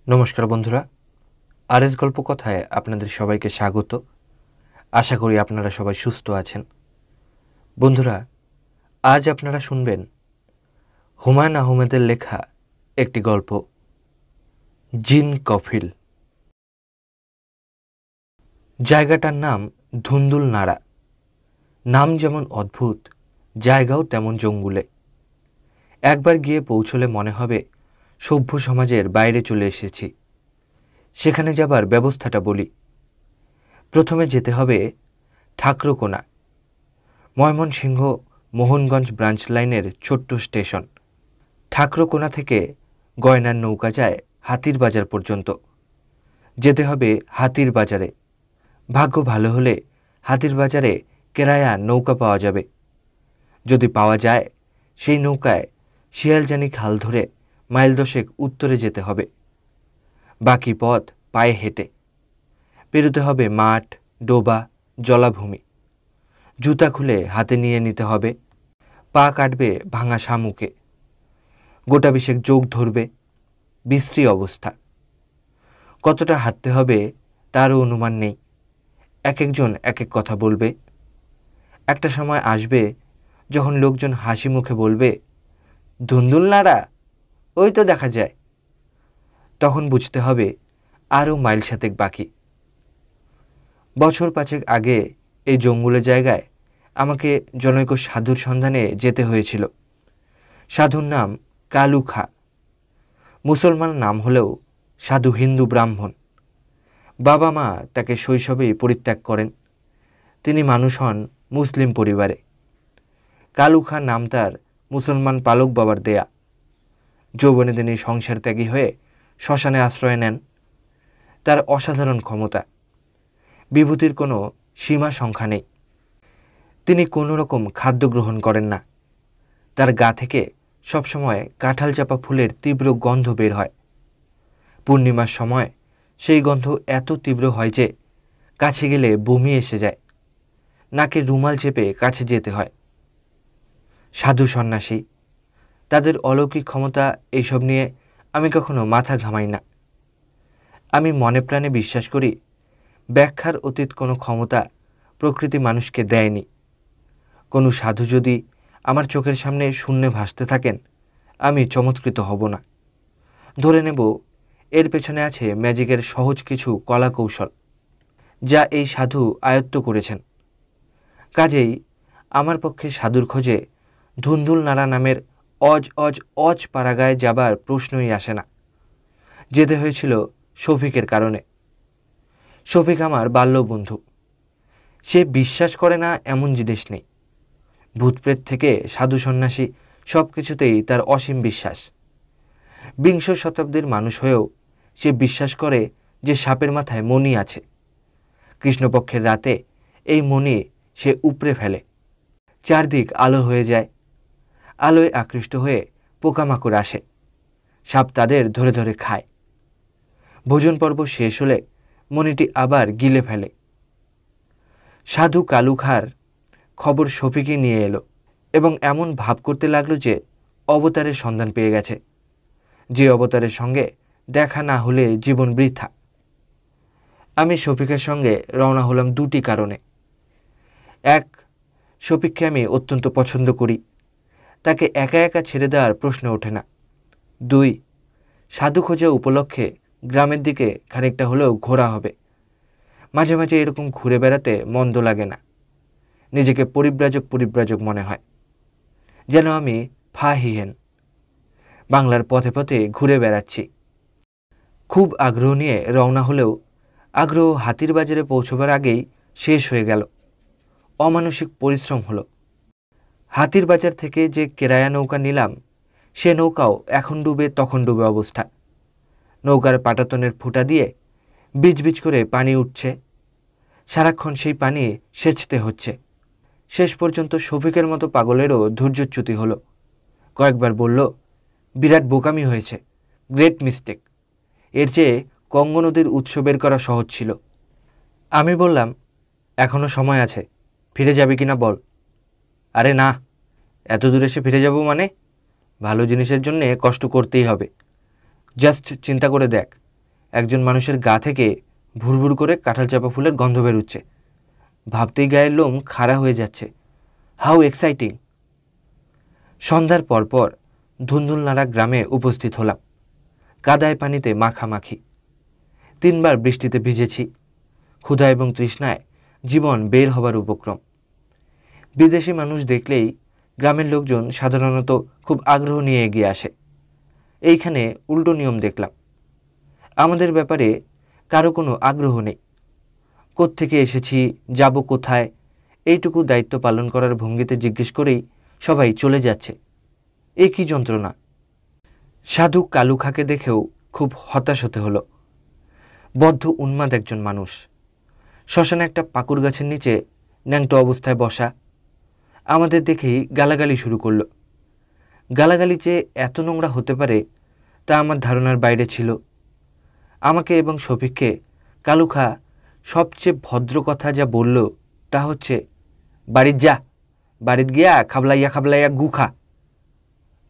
নমস্কার বন্ধুরা, আরএস গল্প কথায় আপনাদের সবাইকে স্বাগত। আশা করি আপনারা সবাই সুস্থ আছেন। বন্ধুরা, আজ আপনারা শুনবেন হুমায়ুন আহমেদের লেখা একটি গল্প, জিন কফিল। জায়গাটার নাম ধুন্দুল নাড়া। নাম যেমন অদ্ভুত, জায়গাও তেমন জঙ্গুলে। একবার গিয়ে পৌঁছলে মনে হবে সভ্য সমাজের বাইরে চলে এসেছি। সেখানে যাবার ব্যবস্থাটা বলি। প্রথমে যেতে হবে ঠাকরোকোনা, ময়মনসিংহ মোহনগঞ্জ ব্রাঞ্চ লাইনের ছোট্ট স্টেশন। ঠাকরোকোনা থেকে গয়নার নৌকা যায় হাতির বাজার পর্যন্ত। যেতে হবে হাতির বাজারে। ভাগ্য ভালো হলে হাতির বাজারে কেরায়া নৌকা পাওয়া যাবে। যদি পাওয়া যায়, সেই নৌকায় শিয়ালজানি খাল ধরে মাইল 10 উত্তরে যেতে হবে। বাকি পথ পায়ে হেঁটে পেরোতে হবে মাঠ, ডোবা, জলাভূমি। জুতা খুলে হাতে নিয়ে নিতে হবে। পা কাটবে ভাঙা শামুকে। গোটা বিশেক যোগ ধরবে। বিশ্রী অবস্থা। কতটা হাঁটতে হবে তারও অনুমান নেই। এক একজন এক এক কথা বলবে। একটা সময় আসবে যখন লোকজন হাসি মুখে বলবে, ধুন্দুল নাড়া, ওই তো দেখা যায়। তখন বুঝতে হবে আরও মাইল 7 বাকি। বছর 5 আগে এই জঙ্গলে জায়গায় আমাকে জনৈক সাধুর সন্ধানে যেতে হয়েছিল। সাধুর নাম কালু খাঁ। মুসলমান নাম হলেও সাধু হিন্দু ব্রাহ্মণ। বাবা মা তাকে শৈশবেই পরিত্যাগ করেন। তিনি মানুষ হন মুসলিম পরিবারে। কালু খাঁ নাম তার মুসলমান পালক বাবার দেয়া। যৌবনে তিনি সংসার ত্যাগী হয়ে শ্মশানে আশ্রয় নেন। তার অসাধারণ ক্ষমতা, বিভূতির কোনো সীমা সংখ্যা নেই। তিনি কোনো রকম খাদ্য গ্রহণ করেন না। তার গা থেকে সবসময় কাঁঠাল চাপা ফুলের তীব্র গন্ধ বের হয়। পূর্ণিমার সময় সেই গন্ধ এত তীব্র হয় যে কাছে গেলে বমি এসে যায়। নাকে রুমাল চেপে কাছে যেতে হয়। সাধু সন্ন্যাসী, তাদের অলৌকিক ক্ষমতা, এইসব নিয়ে আমি কখনো মাথা ঘামাই না। আমি মনে প্রাণে বিশ্বাস করি, ব্যাখ্যার অতীত কোনো ক্ষমতা প্রকৃতি মানুষকে দেয়নি। কোনো সাধু যদি আমার চোখের সামনে শূন্যে ভাসতে থাকেন, আমি চমৎকৃত হব না। ধরে নেব এর পেছনে আছে ম্যাজিকের সহজ কিছু কলা কৌশল, যা এই সাধু আয়ত্ত করেছেন। কাজেই আমার পক্ষে সাধুর খোঁজে ধুন্দুল নাড়া নামের অজ পাড়াগায় যাবার প্রশ্নই আসে না। যেতে হয়েছিল শফিকের কারণে। শফিক আমার বাল্যবন্ধু। সে বিশ্বাস করে না এমন জিনিস নেই। ভূতপ্রেত থেকে সাধু সন্ন্যাসী সব কিছুতেই তার অসীম বিশ্বাস। বিংশ শতাব্দীর মানুষ হয়েও সে বিশ্বাস করে যে সাপের মাথায় মণি আছে। কৃষ্ণপক্ষের রাতে এই মণি সে উপড়ে ফেলে। চারদিক আলো হয়ে যায়। আলোয় আকৃষ্ট হয়ে পোকামাকড় আসে। সাপ তাদের ধরে ধরে খায়। ভোজন পর্ব শেষ হলে মণিটি আবার গিলে ফেলে। সাধু কালু খাঁর খবর শফিকই নিয়ে এলো এবং এমন ভাব করতে লাগলো যে অবতারের সন্ধান পেয়ে গেছে। যে অবতারের সঙ্গে দেখা না হলে জীবন বৃথা। আমি শফিকের সঙ্গে রওনা হলাম দুটি কারণে। এক, শফিককে আমি অত্যন্ত পছন্দ করি। তাকে একা একা ছেড়ে দেওয়ার প্রশ্ন ওঠে না। 2, সাধু খোঁজা উপলক্ষে গ্রামের দিকে খানিকটা হলেও ঘোরা হবে। মাঝে মাঝে এরকম ঘুরে বেড়াতে মন্দ লাগে না। নিজেকে পরিব্রাজক মনে হয়, যেন আমি ফাহিহেন, বাংলার পথে পথে ঘুরে বেড়াচ্ছি। খুব আগ্রহ নিয়ে রওনা হলেও আগ্রহ হাতির বাজারে পৌঁছবার আগেই শেষ হয়ে গেল। অমানসিক পরিশ্রম হলো। হাতির বাজার থেকে যে কেরায়া নৌকা নিলাম, সে নৌকাও এখন ডুবে তখন ডুবে অবস্থা। নৌকার পাটাতনের ফুটা দিয়ে বিজ করে পানি উঠছে। সারাক্ষণ সেই পানি সেচতে হচ্ছে। শেষ পর্যন্ত শফিকের মতো পাগলেরও ধৈর্যচ্যুতি হলো। কয়েকবার বলল, বিরাট বোকামি হয়েছে, গ্রেট মিস্টেক। এর চেয়ে গঙ্গা নদীর উৎস বের করা সহজ ছিল। আমি বললাম, এখনও সময় আছে, ফিরে যাবি কিনা বল। আরে না, এত দূরে এসে ফিরে যাব মানে? ভালো জিনিসের জন্যে কষ্ট করতেই হবে। জাস্ট চিন্তা করে দেখ, একজন মানুষের গা থেকে ভুরভুর করে কাঁঠাল চাপা ফুলের গন্ধ বেরোচ্ছে। ভাবতেই গায়ের লোম খাড়া হয়ে যাচ্ছে। How exciting! সন্ধ্যার পরপর ধুন্দুলনাড়া গ্রামে উপস্থিত হলাম। কাদায় পানিতে মাখামাখি। 3 বার বৃষ্টিতে ভিজেছি। ক্ষুধা এবং তৃষ্ণায় জীবন বের হবার উপক্রম। বিদেশি মানুষ দেখলেই গ্রামের লোকজন সাধারণত খুব আগ্রহ নিয়ে এগিয়ে আসে। এইখানে উল্টো নিয়ম দেখলাম। আমাদের ব্যাপারে কারো কোনো আগ্রহ নেই। কোত্থেকে এসেছি, যাব কোথায়, এইটুকু দায়িত্ব পালন করার ভঙ্গিতে জিজ্ঞেস করেই সবাই চলে যাচ্ছে। এ কী যন্ত্রণা! সাধু কালুখাকে দেখেও খুব হতাশ হতে হলো। বদ্ধ উন্মাদ একজন মানুষ। শ্মশানে একটা পাকুড় গাছের নিচে ন্যাংটো অবস্থায় বসা। আমাদের দেখেই গালাগালি শুরু করলো। গালাগালি যে এত নোংরা হতে পারে তা আমার ধারণার বাইরে ছিল। আমাকে এবং শফিককে কালুখা সবচেয়ে ভদ্র কথা যা বলল তা হচ্ছে, বাড়ির যা, বাড়িত গিয়া খাবলাইয়া খাবলাইয়া গু খা।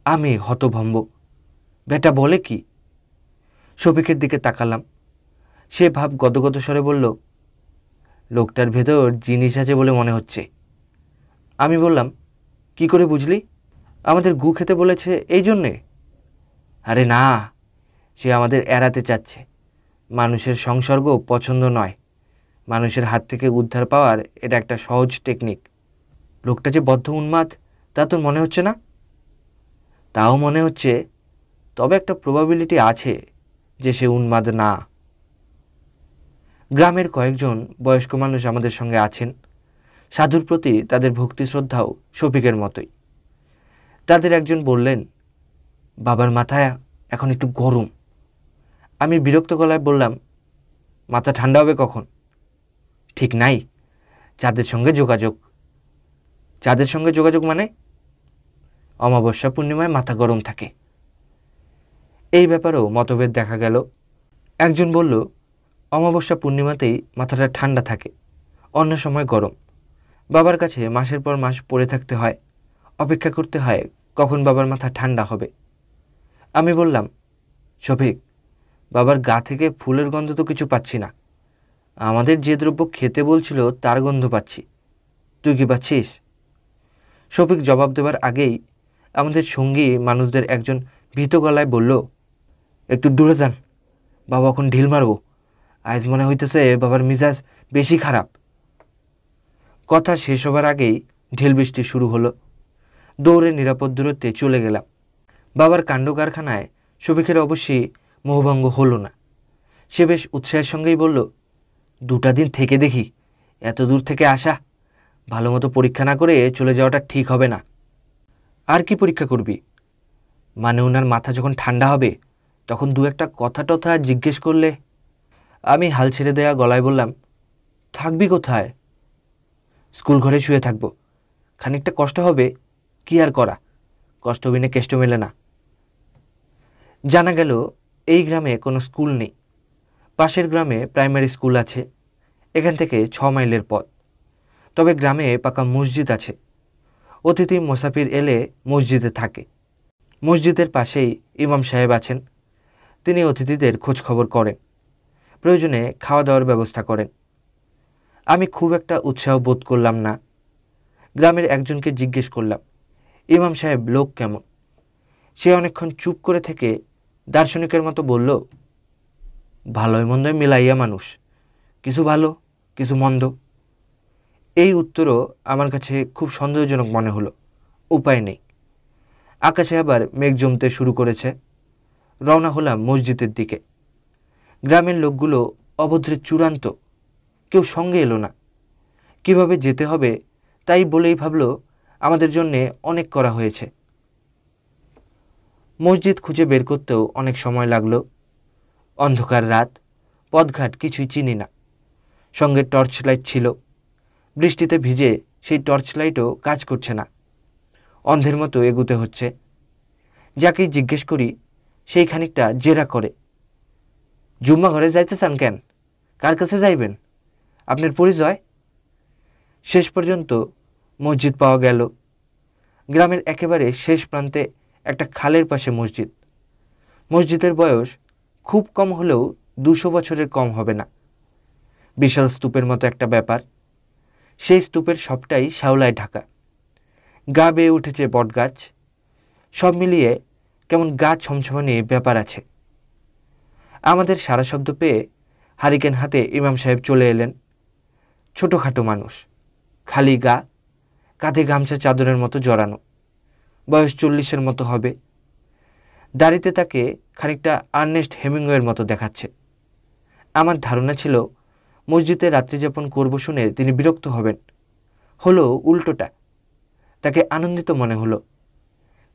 আমি হতভম্ব। বেটা বলে কি? শফিকের দিকে তাকালাম। সে ভাব গদগদ স্বরে বলল, লোকটার ভেতর জিনিস আছে বলে মনে হচ্ছে। আমি বললাম, কি করে বুঝলি? আমাদের গু খেতে বলেছে এই জন্যে? আরে না, সে আমাদের এড়াতে চাচ্ছে। মানুষের সংসর্গ পছন্দ নয়। মানুষের হাত থেকে উদ্ধার পাওয়ার এটা একটা সহজ টেকনিক। লোকটা যে বদ্ধ উন্মাদ তা তোর মনে হচ্ছে না? তাও মনে হচ্ছে, তবে একটা প্রবাবিলিটি আছে যে সে উন্মাদ না। গ্রামের কয়েকজন বয়স্ক মানুষ আমাদের সঙ্গে আছেন। সাধুর প্রতি তাদের ভক্তি শ্রদ্ধাও শফিকের মতোই। তাদের একজন বললেন, বাবার মাথায় এখন একটু গরম। আমি বিরক্ত গলায় বললাম, মাথা ঠান্ডা হবে কখন? ঠিক নাই, চাঁদের সঙ্গে যোগাযোগ। চাঁদের সঙ্গে যোগাযোগ মানে? অমাবস্যা পূর্ণিমায় মাথা গরম থাকে। এই ব্যাপারেও মতভেদ দেখা গেল। একজন বলল, অমাবস্যা পূর্ণিমাতেই মাথাটা ঠান্ডা থাকে, অন্য সময় গরম। বাবার কাছে মাসের পর মাস পড়ে থাকতে হয়, অপেক্ষা করতে হয় কখন বাবার মাথা ঠান্ডা হবে। আমি বললাম, শফিক, বাবার গা থেকে ফুলের গন্ধ তো কিছু পাচ্ছি না। আমাদের যে দ্রব্য খেতে বলছিল তার গন্ধ পাচ্ছি। তুই কি পাচ্ছিস? শফিক জবাব দেবার আগেই আমাদের সঙ্গী মানুষদের একজন ভীত গলায় বলল, একটু দূরে যান, বাবা এখন ঢিল মারব। আজ মনে হইতেছে বাবার মিজাজ বেশি খারাপ। কথা শেষ হবার আগেই ঢিল বৃষ্টি শুরু হলো। দৌড়ে নিরাপদ দূরত্বে চলে গেলাম। বাবার কাণ্ড কারখানায় শফিকের অবশ্যই মোহভঙ্গ হলো না। সে বেশ উৎসাহের সঙ্গেই বলল, 2টা দিন থেকে দেখি। এত দূর থেকে আসা, ভালো মতো পরীক্ষা না করে চলে যাওয়াটা ঠিক হবে না। আর কি পরীক্ষা করবি? মানে ওনার মাথা যখন ঠান্ডা হবে তখন 2-একটা কথা টথা জিজ্ঞেস করলে। আমি হাল ছেড়ে দেয়া গলায় বললাম, থাকবি কোথায়? স্কুল ঘরে শুয়ে থাকবো। খানিকটা কষ্ট হবে, কি আর করা, কষ্ট বিনে কেষ্ট মেলে না। জানা গেল এই গ্রামে কোনো স্কুল নেই। পাশের গ্রামে প্রাইমারি স্কুল আছে। এখান থেকে 6 মাইলের পথ। তবে গ্রামে পাকা মসজিদ আছে। অতিথি মুসাফির এলে মসজিদে থাকে। মসজিদের পাশেই ইমাম সাহেব আছেন। তিনি অতিথিদের খোঁজ খবর করেন, প্রয়োজনে খাওয়া দাওয়ার ব্যবস্থা করেন। আমি খুব একটা উৎসাহ বোধ করলাম না। গ্রামের একজনকে জিজ্ঞেস করলাম, ইমাম সাহেব লোক কেমন? সে অনেকক্ষণ চুপ করে থেকে দার্শনিকের মতো বলল, ভালোই মন্দই মিলাইয়া মানুষ, কিছু ভালো কিছু মন্দ। এই উত্তরও আমার কাছে খুব সন্দেহজনক মনে হলো। উপায় নেই। আকাশে আবার মেঘ জমতে শুরু করেছে। রওনা হলাম মসজিদের দিকে। গ্রামের লোকগুলো অভদ্রের চূড়ান্ত। কেউ সঙ্গে এলো না। কিভাবে যেতে হবে তাই বলেই ভাবল আমাদের জন্যে অনেক করা হয়েছে। মসজিদ খুঁজে বের করতেও অনেক সময় লাগলো। অন্ধকার রাত, পথঘাট কিছুই চিনি না। সঙ্গে টর্চ লাইট ছিল। বৃষ্টিতে ভিজে সেই টর্চ লাইটও কাজ করছে না। অন্ধের মতো এগুতে হচ্ছে। যাকেই জিজ্ঞেস করি সেই খানিকটা জেরা করে, জুম্মা ঘরে যাইতে চান কেন? কার কাছে যাইবেন? আপনার পরিচয়? শেষ পর্যন্ত মসজিদ পাওয়া গেল। গ্রামের একেবারে শেষ প্রান্তে একটা খালের পাশে মসজিদ। মসজিদের বয়স খুব কম হলেও 200 বছরের কম হবে না। বিশাল স্তূপের মতো একটা ব্যাপার। সেই স্তূপের সবটাই শ্যাওলায় ঢাকা। গা বেয়ে উঠেছে বটগাছ। সব মিলিয়ে কেমন গা ছমছমানি ব্যাপার আছে। আমাদের সারা শব্দ পেয়ে হারিকেন হাতে ইমাম সাহেব চলে এলেন। ছোটোখাটো মানুষ, খালি গা, কাঁধে গামছা চাদরের মতো জড়ানো, বয়স 40-এর মতো হবে। দাড়িতে তাকে খানিকটা আর্নেস্ট হেমিংওয়ের মতো দেখাচ্ছে। আমার ধারণা ছিল মসজিদে রাত্রিযাপন করব শুনে তিনি বিরক্ত হবেন। হলো উল্টোটা, তাকে আনন্দিত মনে হলো।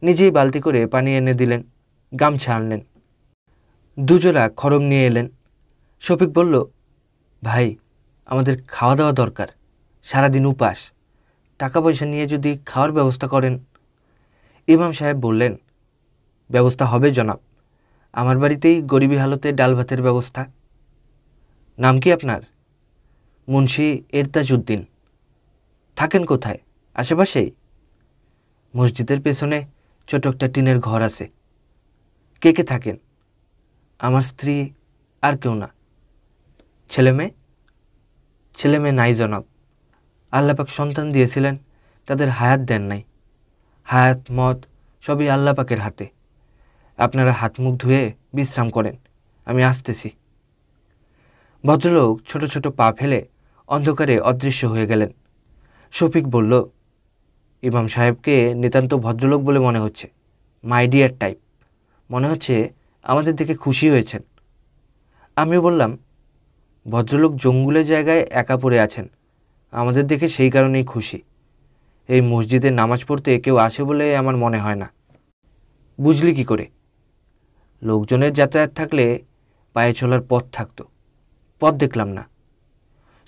নিজেই বালতি করে পানি এনে দিলেন, গামছা আনলেন। দুজোড়া খড়ম নিয়ে এলেন। শফিক বলল, ভাই, আমাদের খাওয়া দাওয়া দরকার, সারাদিন উপাস, টাকা পয়সা নিয়ে যদি খাওয়ার ব্যবস্থা করেন। ইমাম সাহেব বললেন, ব্যবস্থা হবে জনাব, আমার বাড়িতেই গরিবী হালতে ডাল ভাতের ব্যবস্থা। নাম কি আপনার? মুন্সি এরতাজউদ্দিন। থাকেন কোথায়? আশেপাশেই? মসজিদের পেছনে ছোট একটা টিনের ঘর আছে। কে কে থাকেন? আমার স্ত্রী, আর কেউ না। ছেলে মেয়ে? ছেলে মেয়ে নাই জনাব। আল্লাপাক সন্তান দিয়েছিলেন, তাদের হায়াত দেন নাই। হায়াত মত সবই আল্লাপাকের হাতে। আপনারা হাত মুখ ধুয়ে বিশ্রাম করেন, আমি আসতেছি। ভদ্রলোক ছোট ছোট পা ফেলে অন্ধকারে অদৃশ্য হয়ে গেলেন। শফিক বলল, ইমাম সাহেবকে নিতান্ত ভদ্রলোক বলে মনে হচ্ছে, মাই ডিয়ার টাইপ। মনে হচ্ছে আমাদের দেখে খুশি হয়েছেন। আমিও বললাম, ভদ্রলোক জঙ্গুলের জায়গায় একা পড়ে আছেন, আমাদের দেখে সেই কারণেই খুশি। এই মসজিদে নামাজ পড়তে কেউ আসে বলে আমার মনে হয় না। বুঝলি কি করে? লোকজনের যাতায়াত থাকলে পায়ে চলার পথ থাকতো, পথ দেখলাম না।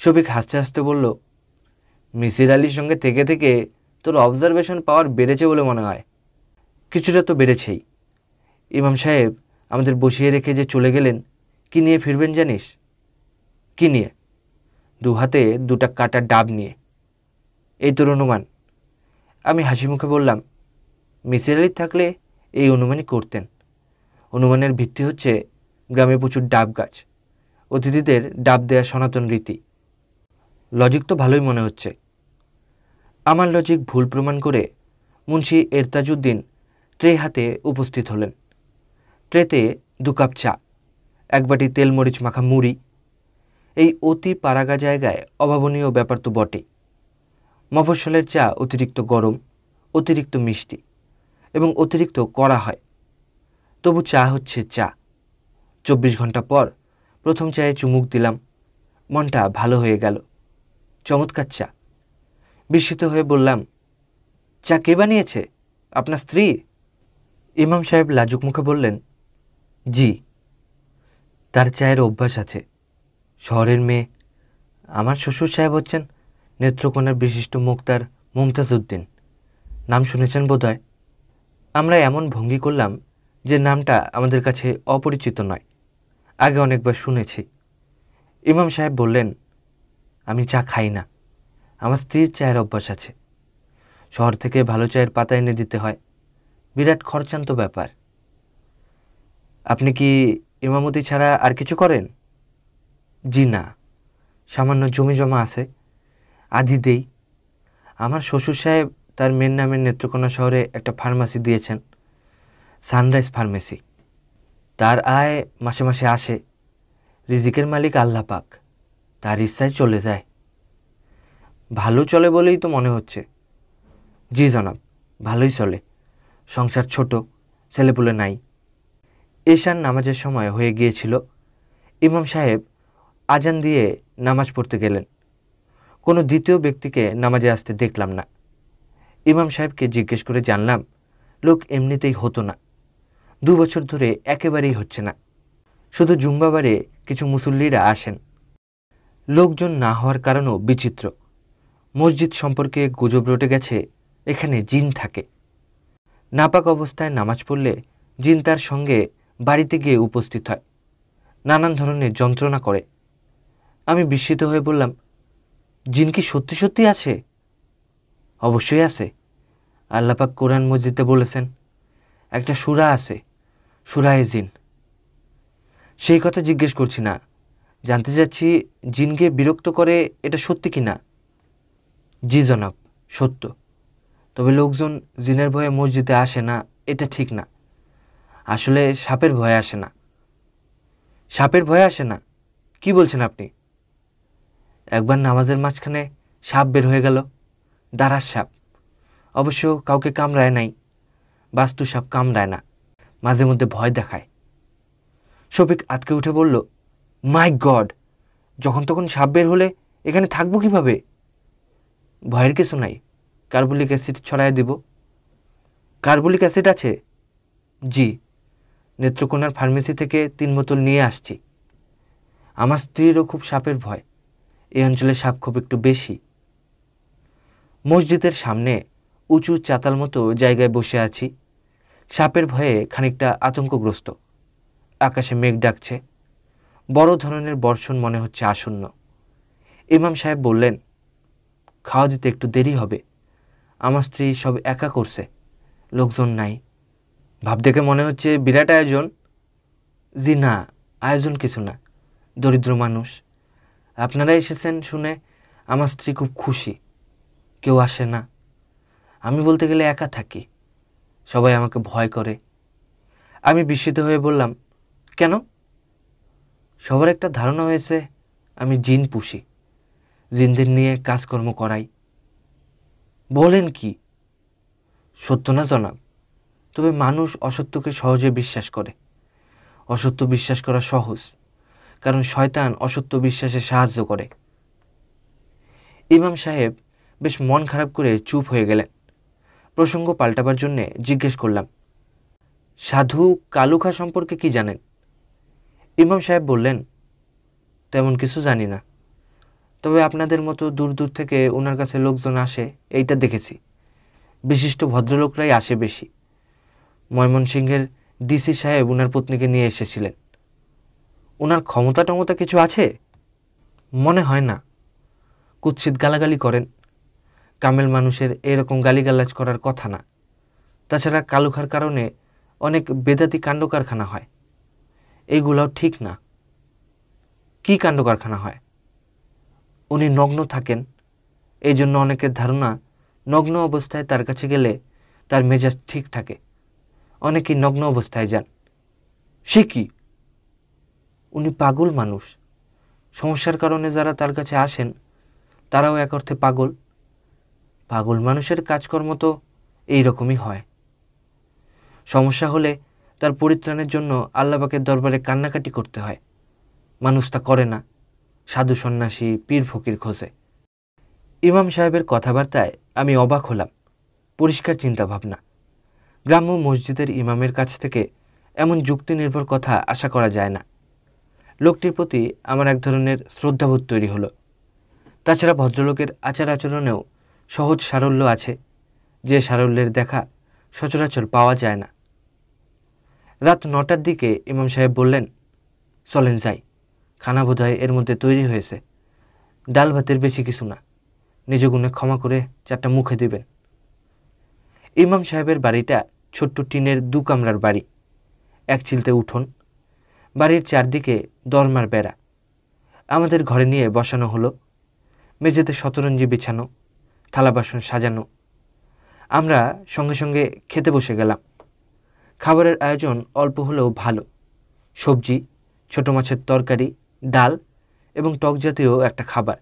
শফিক হাসতে হাসতে বলল, মিসির আলির সঙ্গে থেকে থেকে তোর অবজারভেশন পাওয়ার বেড়েছে বলে মনে হয়। কিছুটা তো বেড়েছেই। ইমাম সাহেব আমাদের বসিয়ে রেখে যে চলে গেলেন, কি নিয়ে ফিরবেন জানিস? কি নিয়ে? 2 হাতে 2টা কাটা ডাব নিয়ে। এই তোর অনুমান? আমি হাসি মুখে বললাম, মিসির আলি থাকলে এই অনুমানই করতেন। অনুমানের ভিত্তি হচ্ছে গ্রামে প্রচুর ডাব গাছ, অতিথিদের ডাব দেয়া সনাতন রীতি। লজিক তো ভালোই মনে হচ্ছে। আমার লজিক ভুল প্রমাণ করে মুন্সি এরতাজউদ্দিন ট্রে হাতে উপস্থিত হলেন। ট্রেতে 2 কাপ চা, 1 বাটি তেল মরিচ মাখা মুড়ি। এই অতি পাড়াগা জায়গায় অভাবনীয় ব্যাপার তো বটেই। মফস্বলের চা অতিরিক্ত গরম, অতিরিক্ত মিষ্টি এবং অতিরিক্ত কড়া হয়। তবু চা হচ্ছে চা। 24 ঘন্টা পর প্রথম চায়ে চুমুক দিলাম, মনটা ভালো হয়ে গেল। চমৎকার চা। বিস্মিত হয়ে বললাম, চা কে বানিয়েছে? আপনার স্ত্রী? ইমাম সাহেব লাজুক মুখে বললেন, জি, তার চায়ের অভ্যাস আছে। শহরের মেয়ে। আমার শ্বশুর সাহেব হচ্ছেন নেত্রকোনার বিশিষ্ট মুক্তার মুমতাজ উদ্দিন। নাম শুনেছেন বোধহয়। আমরা এমন ভঙ্গি করলাম যে নামটা আমাদের কাছে অপরিচিত নয়, আগে অনেকবার শুনেছি। ইমাম সাহেব বললেন, আমি চা খাই না, আমার স্ত্রীর চায়ের অভ্যাস আছে। শহর থেকে ভালো চায়ের পাতা এনে দিতে হয়, বিরাট খরচান্ত ব্যাপার। আপনি কি ইমামতি ছাড়া আর কিছু করেন? জি না, সামান্য জমি জমা আছে, আধি দেই। আমার শ্বশুর সাহেব তার মেয়ের নামে নেত্রকোনা শহরে একটা ফার্মেসি দিয়েছেন, সানরাইজ ফার্মেসি। তার আয় মাসে মাসে আসে। রিজিকের মালিক আল্লাহ পাক, তার ইচ্ছায় চলে যায়। ভালো চলে বলেই তো মনে হচ্ছে। জি জনাব, ভালোই চলে। সংসার ছোট, ছেলেপুলে নাই। এশার নামাজের সময় হয়ে গিয়েছিল। ইমাম সাহেব আজান দিয়ে নামাজ পড়তে গেলেন। কোনো দ্বিতীয় ব্যক্তিকে নামাজে আসতে দেখলাম না। ইমাম সাহেবকে জিজ্ঞেস করে জানলাম, লোক এমনিতেই হতো না, 2 বছর ধরে একেবারেই হচ্ছে না। শুধু জুম্বাবারে কিছু মুসল্লিরা আসেন। লোকজন না হওয়ার কারণও বিচিত্র। মসজিদ সম্পর্কে গুজব রটে গেছে এখানে জিন থাকে। নাপাক অবস্থায় নামাজ পড়লে জিন তার সঙ্গে বাড়িতে গিয়ে উপস্থিত হয়, নানান ধরনের যন্ত্রণা করে। আমি বিস্মিত হয়ে বললাম, জিন কি সত্যি সত্যি আছে? অবশ্যই আছে। আল্লাপাক কোরআন মসজিদে বলেছেন, একটা সূরা আছে, সূরা জিন। সেই কথা জিজ্ঞেস করছি না, জানতে চাচ্ছি জিনকে বিরক্ত করে এটা সত্যি কি না? জি জনাব, সত্য। তবে লোকজন জিনের ভয়ে মসজিদে আসে না এটা ঠিক না। আসলে সাপের ভয়ে আসে না। সাপের ভয়ে আসে না? কি বলছেন আপনি? একবার নামাজের মাঝখানে সাপ বের হয়ে গেল, দাঁড়ার সাপ। অবশ্য কাউকে কামড়ায় নাই, বাস্তু সাপ কামড়ায় না, মাঝে মধ্যে ভয় দেখায়। শফিক আঁতকে উঠে বলল, মাই গড, যখন তখন সাপ বের হলে এখানে থাকবো কিভাবে? ভয়ের কিছু নাই, কার্বলিক অ্যাসিড ছড়ায় দিব। কার্বলিক অ্যাসিড আছে? জি, নেত্রকোনার ফার্মেসি থেকে 3 বোতল নিয়ে আসছি। আমার স্ত্রীরও খুব সাপের ভয়, এই অঞ্চলে সাপ খুব একটু বেশি। মসজিদের সামনে উঁচু চাতাল মতো জায়গায় বসে আছি, সাপের ভয়ে খানিকটা আতঙ্কগ্রস্ত। আকাশে মেঘ ডাকছে, বড় ধরনের বর্ষণ মনে হচ্ছে আসন্ন। ইমাম সাহেব বললেন, খাওয়া দিতে একটু দেরি হবে, আমার স্ত্রী সব একা করছে, লোকজন নাই। ভাব দেখে মনে হচ্ছে বিরাট আয়োজন। জি না, আয়োজন কিছু না, দরিদ্র মানুষ। আপনারা এসেছেন শুনে আমার স্ত্রী খুব খুশি। কেউ আসে না, আমি বলতে গেলে একা থাকি, সবাই আমাকে ভয় করে। আমি বিস্মিত হয়ে বললাম, কেন? সবার একটা ধারণা হয়েছে আমি জিন পুষি, জিনদের নিয়ে কাজকর্ম করাই। বলেন কি? সত্য না জনাব, তবে মানুষ অসত্যকে সহজে বিশ্বাস করে। অসত্য বিশ্বাস করা সহজ, কারণ শয়তান অসত্য বিশ্বাসে সাহায্য করে। ইমাম সাহেব বেশ মন খারাপ করে চুপ হয়ে গেলেন। প্রসঙ্গ পাল্টাবার জন্যে জিজ্ঞেস করলাম, সাধু কালুখা সম্পর্কে কি জানেন? ইমাম সাহেব বললেন, তেমন কিছু জানি না, তবে আপনাদের মতো দূর দূর থেকে ওনার কাছে লোকজন আসে এইটা দেখেছি। বিশিষ্ট ভদ্রলোকরাই আসে বেশি। ময়মনসিংহের ডিসি সাহেব ওনার পত্নীকে নিয়ে এসেছিলেন। ওনার ক্ষমতা টমতা কিছু আছে? মনে হয় না, কুৎসিত গালাগালি করেন। কামেল মানুষের এরকম গালিগালাজ করার কথা না। তাছাড়া কালুখার কারণে অনেক বেদাতি কাণ্ড কারখানা হয়, এইগুলাও ঠিক না। কি কাণ্ড কারখানা হয়? উনি নগ্ন থাকেন, এই জন্য অনেকের ধারণা নগ্ন অবস্থায় তার কাছে গেলে তার মেজাজ ঠিক থাকে। অনেকেই নগ্ন অবস্থায় যান। সে কি? উনি পাগল মানুষ। সমস্যার কারণে যারা তার কাছে আসেন তারাও এক অর্থে পাগল। পাগল মানুষের কাজকর্ম তো এই রকমই হয়। সমস্যা হলে তার পরিত্রাণের জন্য আল্লাহ পাকের দরবারে কান্নাকাটি করতে হয়। মানুষ তা করে না, সাধু সন্ন্যাসী পীর ফকির খোঁজে। ইমাম সাহেবের কথাবার্তায় আমি অবাক হলাম। পরিষ্কার চিন্তাভাবনা। গ্রাম্য মসজিদের ইমামের কাছ থেকে এমন যুক্তি নির্ভর কথা আশা করা যায় না। লোকটির প্রতি আমার এক ধরনের শ্রদ্ধাবোধ তৈরি হলো। তাছাড়া ভদ্রলোকের আচার আচরণেও সহজ সারল্য আছে, যে সারল্যের দেখা সচরাচর পাওয়া যায় না। রাত 9টার দিকে ইমাম সাহেব বললেন, চলেন যাই, খানা বোধহয় এর মধ্যে তৈরি হয়েছে। ডাল ভাতের বেশি কিছু না, নিজ গুণে ক্ষমা করে 4টা মুখে দিবেন। ইমাম সাহেবের বাড়িটা ছোট্ট টিনের 2 কামরার বাড়ি, এক চিলতে উঠোন, বাড়ির চারদিকে দরমার বেড়া। আমাদের ঘরে নিয়ে বসানো হলো, মেঝেতে শতরঞ্জি বিছানো, থালা বাসন সাজানো। আমরা সঙ্গে সঙ্গে খেতে বসে গেলাম। খাবারের আয়োজন অল্প হলেও ভালো। সবজি, ছোট মাছের তরকারি, ডাল এবং টক জাতীয় একটা খাবার।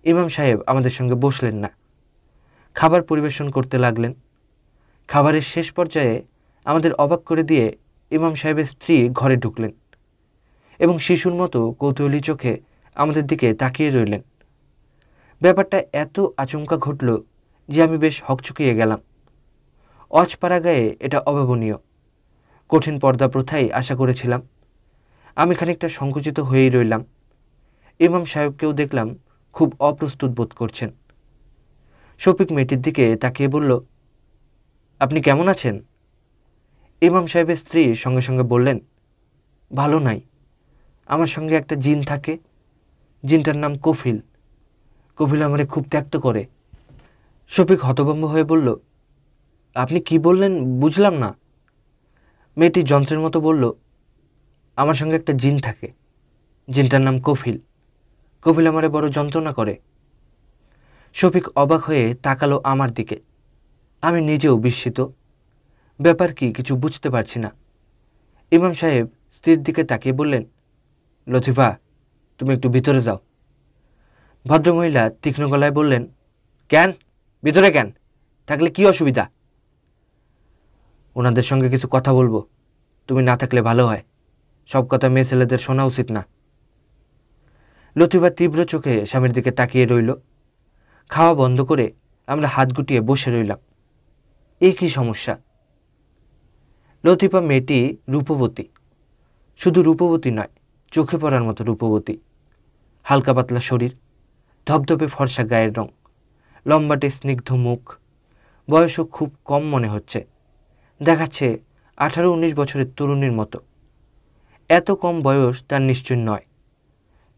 ইমাম সাহেব আমাদের সঙ্গে বসলেন না, খাবার পরিবেশন করতে লাগলেন। খাবারের শেষ পর্যায়ে আমাদের অবাক করে দিয়ে ইমাম সাহেবের স্ত্রী ঘরে ঢুকলেন এবং শিশুর মতো কৌতূহলী চোখে আমাদের দিকে তাকিয়ে রইলেন। ব্যাপারটা এত আচমকা ঘটল যে আমি বেশ হকচকিয়ে গেলাম। অজপাড়া গায়ে এটা অভাবনীয়। কঠিন পর্দা প্রথাই আশা করেছিলাম। আমি খানিকটা সংকুচিত হয়েই রইলাম। ইমাম সাহেবকেও দেখলাম খুব অপ্রস্তুত বোধ করছেন। শফিক মেয়েটির দিকে তাকিয়ে বলল, আপনি কেমন আছেন? ইমাম সাহেবের স্ত্রী সঙ্গে সঙ্গে বললেন, ভালো নাই। আমার সঙ্গে একটা জিন থাকে, জিনটার নাম কফিল। কফিল আমারে খুব ত্যক্ত করে। শফিক হতভম্ব হয়ে বলল, আপনি কি বললেন বুঝলাম না। মেয়েটি যন্ত্রের মতো বলল, আমার সঙ্গে একটা জিন থাকে, জিনটার নাম কফিল। কফিল আমারে বড় যন্ত্রণা করে। শফিক অবাক হয়ে তাকালো আমার দিকে। আমি নিজেও বিস্মিত। ব্যাপার কি কিছু বুঝতে পারছি না। ইমাম সাহেব স্ত্রীর দিকে তাকিয়ে বললেন, লতিফা, তুমি একটু ভিতরে যাও। ভদ্রমহিলা তীক্ষ্ণ গলায় বললেন, কেন? ভিতরে কেন? থাকলে কি অসুবিধা? ওনাদের সঙ্গে কিছু কথা বলবো, তুমি না থাকলে ভালো হয়। সব কথা মেয়ে ছেলেদের শোনা উচিত না। লতিফা তীব্র চোখে স্বামীর দিকে তাকিয়ে রইল। খাওয়া বন্ধ করে আমরা হাত গুটিয়ে বসে রইলাম। এই কি সমস্যা? লতিফা মেয়েটি রূপবতী, শুধু রূপবতী নয়, চোখে পড়ার মতো রূপবতী। হালকা পাতলা শরীর, ধবধবে ফর্সা গায়ের রং, লম্বাটে স্নিগ্ধ মুখ। বয়সও খুব কম মনে হচ্ছে, দেখাচ্ছে 18-19 বছরের তরুণীর মতো। এত কম বয়স তার নিশ্চয় নয়।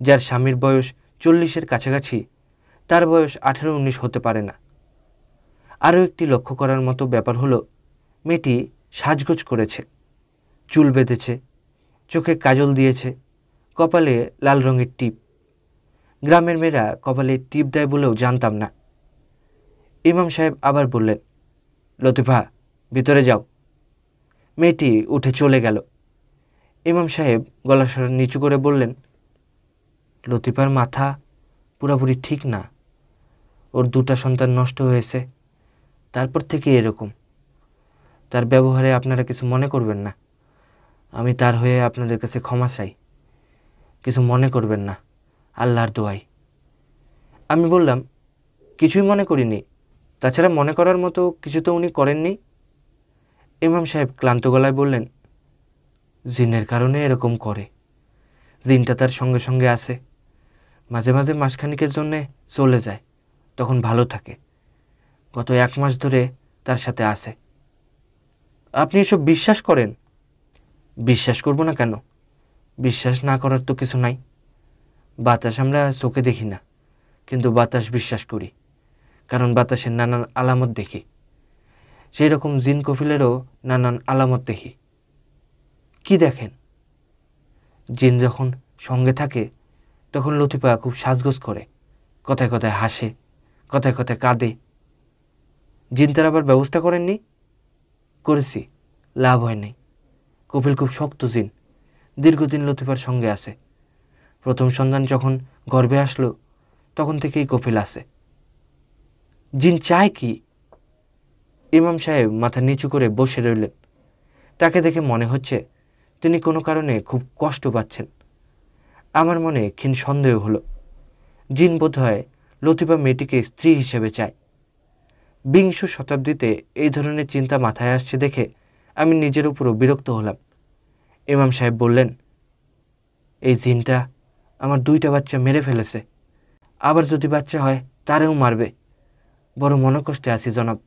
যার স্বামীর বয়স 40-এর কাছাকাছি, তার বয়স 18-19 হতে পারে না। আরও একটি লক্ষ্য করার মতো ব্যাপার হলো, মেয়েটি সাজগোজ করেছে, চুল বেঁধেছে, চোখে কাজল দিয়েছে, কপালে লাল রঙের টিপ। গ্রামের মেয়েরা কপালে টিপ দেয় বলেও জানতাম না। ইমাম সাহেব আবার বললেন, লতিফা, ভিতরে যাও। মেয়েটি উঠে চলে গেল। ইমাম সাহেব গলা স্বর নিচু করে বললেন, লতিফার মাথা পুরোপুরি ঠিক না। ওর 2টা সন্তান নষ্ট হয়েছে, তারপর থেকে এরকম। তার ব্যবহারে আপনারা কিছু মনে করবেন না। আমি তার হয়ে আপনাদের কাছে ক্ষমা চাই, কিছু মনে করবেন না, আল্লাহর দোয়াই। আমি বললাম, কিছুই মনে করিনি। তাছাড়া মনে করার মতো কিছু তো উনি করেননি। ইমাম সাহেব ক্লান্ত গলায় বললেন, জিনের কারণে এরকম করে। জিনটা তার সঙ্গে সঙ্গে আসে, মাঝে মাঝে মাসখানিকের জন্যে চলে যায়, তখন ভালো থাকে। গত 1 মাস ধরে তার সাথে আসে। আপনি এসব বিশ্বাস করেন? বিশ্বাস করব না কেন? বিশ্বাস না করার তো কিছু নাই। বাতাস আমরা চোখে দেখি না, কিন্তু বাতাস বিশ্বাস করি, কারণ বাতাসের নানান আলামত দেখি। সেই রকম জিন কফিলেরও নানান আলামত দেখি। কি দেখেন? জিন যখন সঙ্গে থাকে তখন লতিফা খুব সাজগোজ করে, কথায় কথায় হাসে, কথায় কথায় কাঁদে। জিন তার আবার ব্যবস্থা করেননি? করেছি, লাভ হয় নাই। কপিল খুব শক্ত জিন, দীর্ঘদিন লতিফার সঙ্গে আছে। প্রথম সন্তান যখন গর্ভে আসলো তখন থেকেই কপিল আছে। জিন চায় কি? ইমাম সাহেব মাথা নিচু করে বসে রইলেন। তাকে দেখে মনে হচ্ছে তিনি কোনো কারণে খুব কষ্ট পাচ্ছেন। আমার মনে ক্ষীণ সন্দেহ হলো, জিন বোধহয় লতিফা মেয়েটিকে স্ত্রী হিসেবে চায়। 20 শতাব্দীতে এই ধরনের চিন্তা মাথায় আসছে দেখে আমি নিজের উপরও বিরক্ত হলাম। ইমাম সাহেব বললেন, এই জিনটা আমার 2টা বাচ্চা মেরে ফেলেছে, আবার যদি বাচ্চা হয় তারেও মারবে। বড় মনকষ্টে আছি জনাব।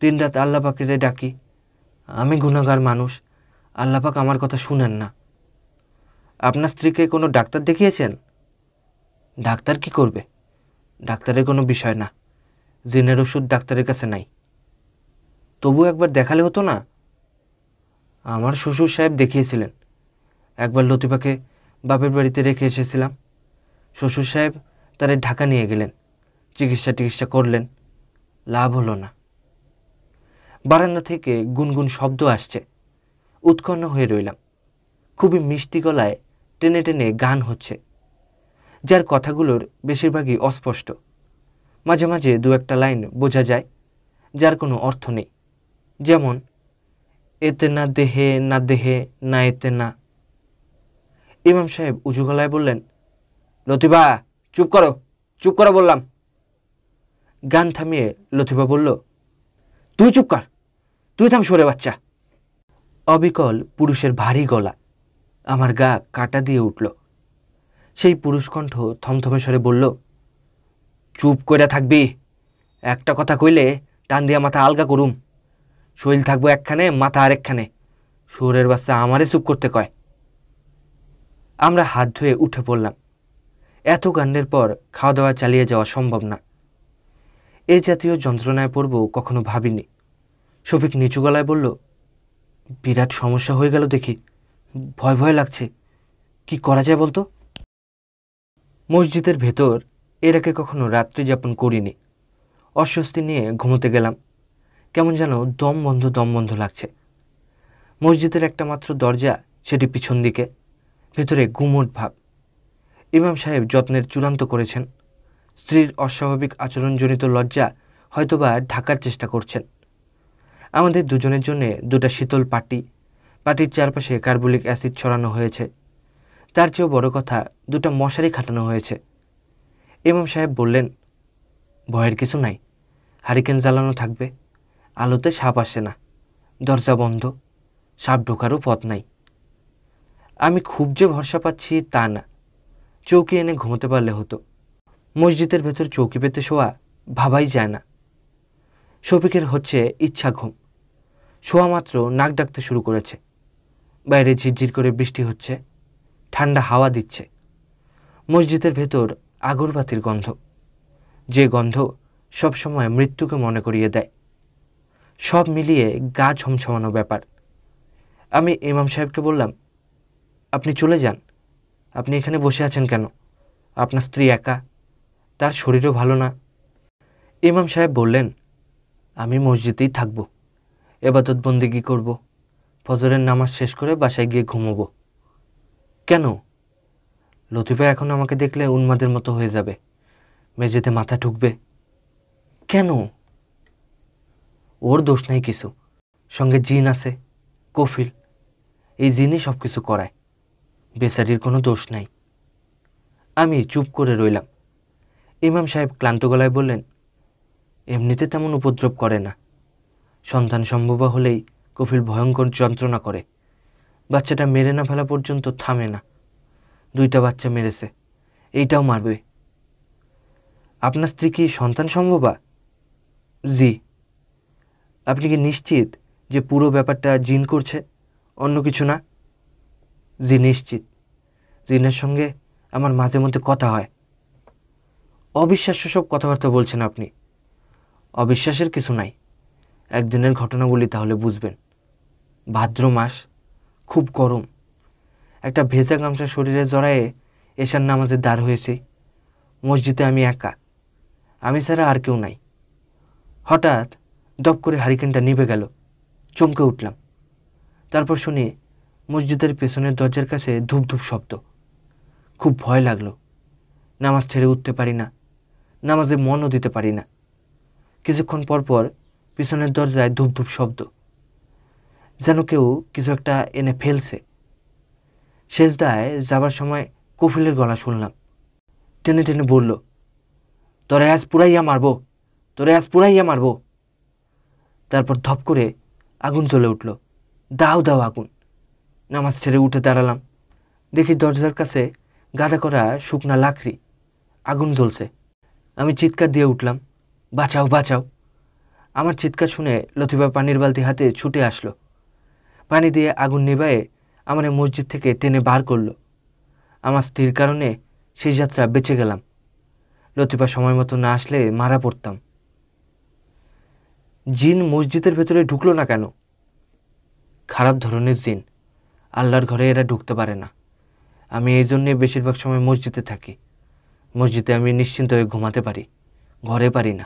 দিনরাত আল্লাহ পাকেরে ডাকি, আমি গুনাহগার মানুষ, আল্লাহ পাক আমার কথা শুনেন না। আপনার স্ত্রীকে কোনো ডাক্তার দেখিয়েছেন? ডাক্তার কি করবে? ডাক্তারের কোনো বিষয় না, জিনের ওষুধ ডাক্তারের কাছে নাই। তবু একবার দেখালে হতো না? আমার শ্বশুর সাহেব দেখিয়েছিলেন। একবার লতিফাকে বাপের বাড়িতে রেখে এসেছিলাম। শ্বশুর সাহেব তারে ঢাকা নিয়ে গেলেন, চিকিৎসা করলেন, লাভ হলো না। বারান্দা থেকে গুনগুন শব্দ আসছে। উৎকণ্ঠ হয়ে রইলাম। খুবই মিষ্টি গলায় টেনে টেনে গান হচ্ছে, যার কথাগুলোর বেশিরভাগই অস্পষ্ট। মাঝে মাঝে 2-1টা লাইন বোঝা যায়, যার কোনো অর্থ নেই। যেমন, এতে না দেহে না দেহে না এতে না। ইমাম সাহেব উঁচু গলায় বললেন, লতিফা, চুপ করো বললাম। গান থামিয়ে লতিফা বলল, তুই চুপ কর, তুই থাম সরে বাচ্চা। অবিকল পুরুষের ভারী গলা, আমার গা কাটা দিয়ে উঠল। সেই পুরুষ কণ্ঠ থমথমে স্বরে বলল, চুপ কইরা থাকবি। একটা কথা কইলে টান দিয়া মাথা আলগা করুম। শরীর থাকবো একখানে, মাথা আরেকখানে। শুয়োরের বাচ্চা আমারে চুপ করতে কয়। আমরা হাত ধুয়ে উঠে পড়লাম। এত কাণ্ডের পর খাওয়া দাওয়া চালিয়ে যাওয়া সম্ভব না। এই জাতীয় যন্ত্রণায় পড়ব কখনো ভাবিনি। শফিক নিচু গলায় বলল, বিরাট সমস্যা হয়ে গেল দেখি। ভয় ভয় লাগছে, কি করা যায় বলতো? মসজিদের ভেতর এর আগে কখনো রাত্রি যাপন করিনি। অস্বস্তি নিয়ে ঘুমোতে গেলাম। কেমন যেন দম বন্ধ লাগছে। মসজিদের একটা মাত্র দরজা, সেটি পিছন দিকে, ভেতরে গুমোট ভাব। ইমাম সাহেব যত্নের চূড়ান্ত করেছেন। স্ত্রীর অস্বাভাবিক আচরণজনিত লজ্জা হয়তোবা ঢাকার চেষ্টা করছেন। আমাদের দুজনের জন্যে দুটা শীতল পাটির চারপাশে কার্বলিক অ্যাসিড ছড়ানো হয়েছে। তার চেয়েও বড় কথা, দুটা মশারি খাটানো হয়েছে। ইমাম সাহেব বললেন, ভয়ের কিছু নাই, হারিকেন জ্বালানো থাকবে, আলোতে সাপ আসে না, দরজা বন্ধ, সাপ ঢোকারও পথ নাই। আমি খুব যে ভরসা পাচ্ছি তা না, চৌকি এনে ঘুমোতে পারলে হতো। মসজিদের ভেতর চৌকি পেতে শোয়া ভাবাই যায় না। শফিকের হচ্ছে ইচ্ছা ঘুম। শোয়া মাত্র নাক ডাকতে শুরু করেছে। বাইরে ঝিরঝির করে বৃষ্টি হচ্ছে, ঠান্ডা হাওয়া দিচ্ছে। মসজিদের ভেতর আগরবাতির গন্ধ, যে গন্ধ সবসময় মৃত্যুকে মনে করিয়ে দেয়। সব মিলিয়ে গা ছমছমানো ব্যাপার। আমি ইমাম সাহেবকে বললাম, আপনি চলে যান, আপনি এখানে বসে আছেন কেন? আপনার স্ত্রী একা, তার শরীরও ভালো না। ইমাম সাহেব বললেন, আমি মসজিদেই থাকব, এবাদত বন্দেগি করব, ফজরের নামাজ শেষ করে বাসায় গিয়ে ঘুমোবো। কেন? লতিফা এখন আমাকে দেখলে উন্মাদের মতো হয়ে যাবে, মেঝেতে মাথা ঠুকবে। কেন? ওর দোষ নাই কিছু, সঙ্গে জিন আছে, কফিল, এই জিনই সব কিছু করায়, বেচারির কোনো দোষ নাই। আমি চুপ করে রইলাম। ইমাম সাহেব ক্লান্ত গলায় বললেন, এমনিতে তেমন উপদ্রব করে না, সন্তান সম্ভব হলেই কফিল ভয়ঙ্কর যন্ত্রণা করে, বাচ্চাটা মেরে না ফেলা পর্যন্ত থামে না। 2টা বাচ্চা মেরেছে, এইটাও মারবে। আপনার স্ত্রী কি সন্তান সম্ভবা? জি। আপনি কি নিশ্চিত যে পুরো ব্যাপারটা জিন করছে, অন্য কিছু না? জি নিশ্চিত। জিনের সঙ্গে আমার মাঝে মধ্যে কথা হয়। অবিশ্বাস্য সব কথাবার্তা বলছেন আপনি। অবিশ্বাসের কিছু নাই, একদিনের ঘটনা বলি তাহলে বুঝবেন। ভাদ্র মাস, খুব গরম, একটা ভেজা গামছা শরীরে জড়ায়ে এশার নামাজে দাঁড় হয়েছি। মসজিদে আমি একা, আমি ছাড়া আর কেউ নাই। হঠাৎ দপ করে হারিকেনটা নিভে গেল। চমকে উঠলাম। তারপর শুনি মসজিদের পেছনের দরজার কাছে ধূপ ধূপ শব্দ। খুব ভয় লাগলো। নামাজ ছেড়ে উঠতে পারি না, নামাজে মনও দিতে পারি না। কিছুক্ষণ পর পর পিছনের দরজায় ধূপ ধূপ শব্দ, যেন কেউ কিছু একটা এনে ফেলছে। সেজদায় যাবার সময় কফিলের গলা শুনলাম, টেনে টেনে বলল, তোরে আজ পুরাইয়া মারবো, তোরে আজ পুরাইয়া মারবো। তারপর ধপ করে আগুন জ্বলে উঠল। দাও দাও আগুন। নামাজ ছেড়ে উঠে দাঁড়ালাম। দেখি দরজার কাছে গাদা করা শুকনা লাকড়ি, আগুন জ্বলছে। আমি চিৎকার দিয়ে উঠলাম, বাঁচাও বাঁচাও। আমার চিৎকার শুনে লতিফা পানির বালতি হাতে ছুটে আসলো। পানি দিয়ে আগুন নিভায়ে আমার মসজিদ থেকে টেনে বার করলো। আমার স্ত্রীর কারণে সেই যাত্রা বেঁচে গেলাম। লতিফা সময় মতো না আসলে মারা পড়তাম। জিন মসজিদের ভেতরে ঢুকলো না কেন? খারাপ ধরনের জিন, আল্লাহর ঘরে এরা ঢুকতে পারে না। আমি এই জন্যে বেশিরভাগ সময় মসজিদে থাকি। মসজিদে আমি নিশ্চিন্ত হয়ে ঘুমাতে পারি, ঘরে পারি না।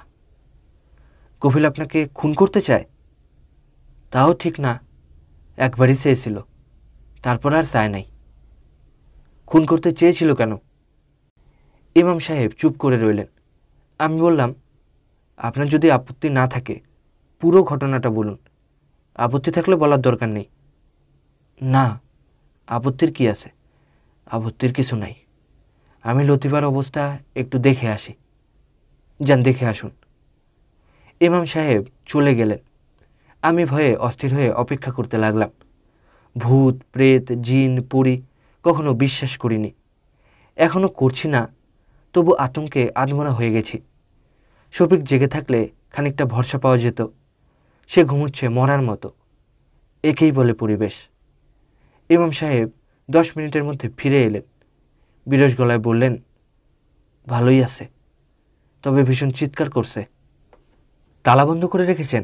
কফিল আপনাকে খুন করতে চায়? তাও ঠিক না, একবারই চেয়েছিল, তারপর আর চায় নাই। খুন করতে চেয়েছিল কেন? ইমাম সাহেব চুপ করে রইলেন। আমি বললাম, আপনার যদি আপত্তি না থাকে পুরো ঘটনাটা বলুন, আপত্তি থাকলে বলার দরকার নেই। না, আপত্তির কি আছে? আপত্তির কিছু নাই। আমি লতিফার অবস্থা একটু দেখে আসি। যান, দেখে আসুন। ইমাম সাহেব চলে গেলেন। আমি ভয়ে অস্থির হয়ে অপেক্ষা করতে লাগলাম। ভূত, প্রেত, জিন, পরী কখনো বিশ্বাস করিনি, এখনও করছি না, তবু আতঙ্কে আধমরা হয়ে গেছি। শফিক জেগে থাকলে খানিকটা ভরসা পাওয়া যেত। সে ঘুমুচ্ছে মরার মতো। একেই বলে পরিবেশ। ইমাম সাহেব 10 মিনিটের মধ্যে ফিরে এলেন। বিরস গলায় বললেন, ভালোই আছে, তবে ভীষণ চিৎকার করছে। তালা বন্ধ করে রেখেছেন?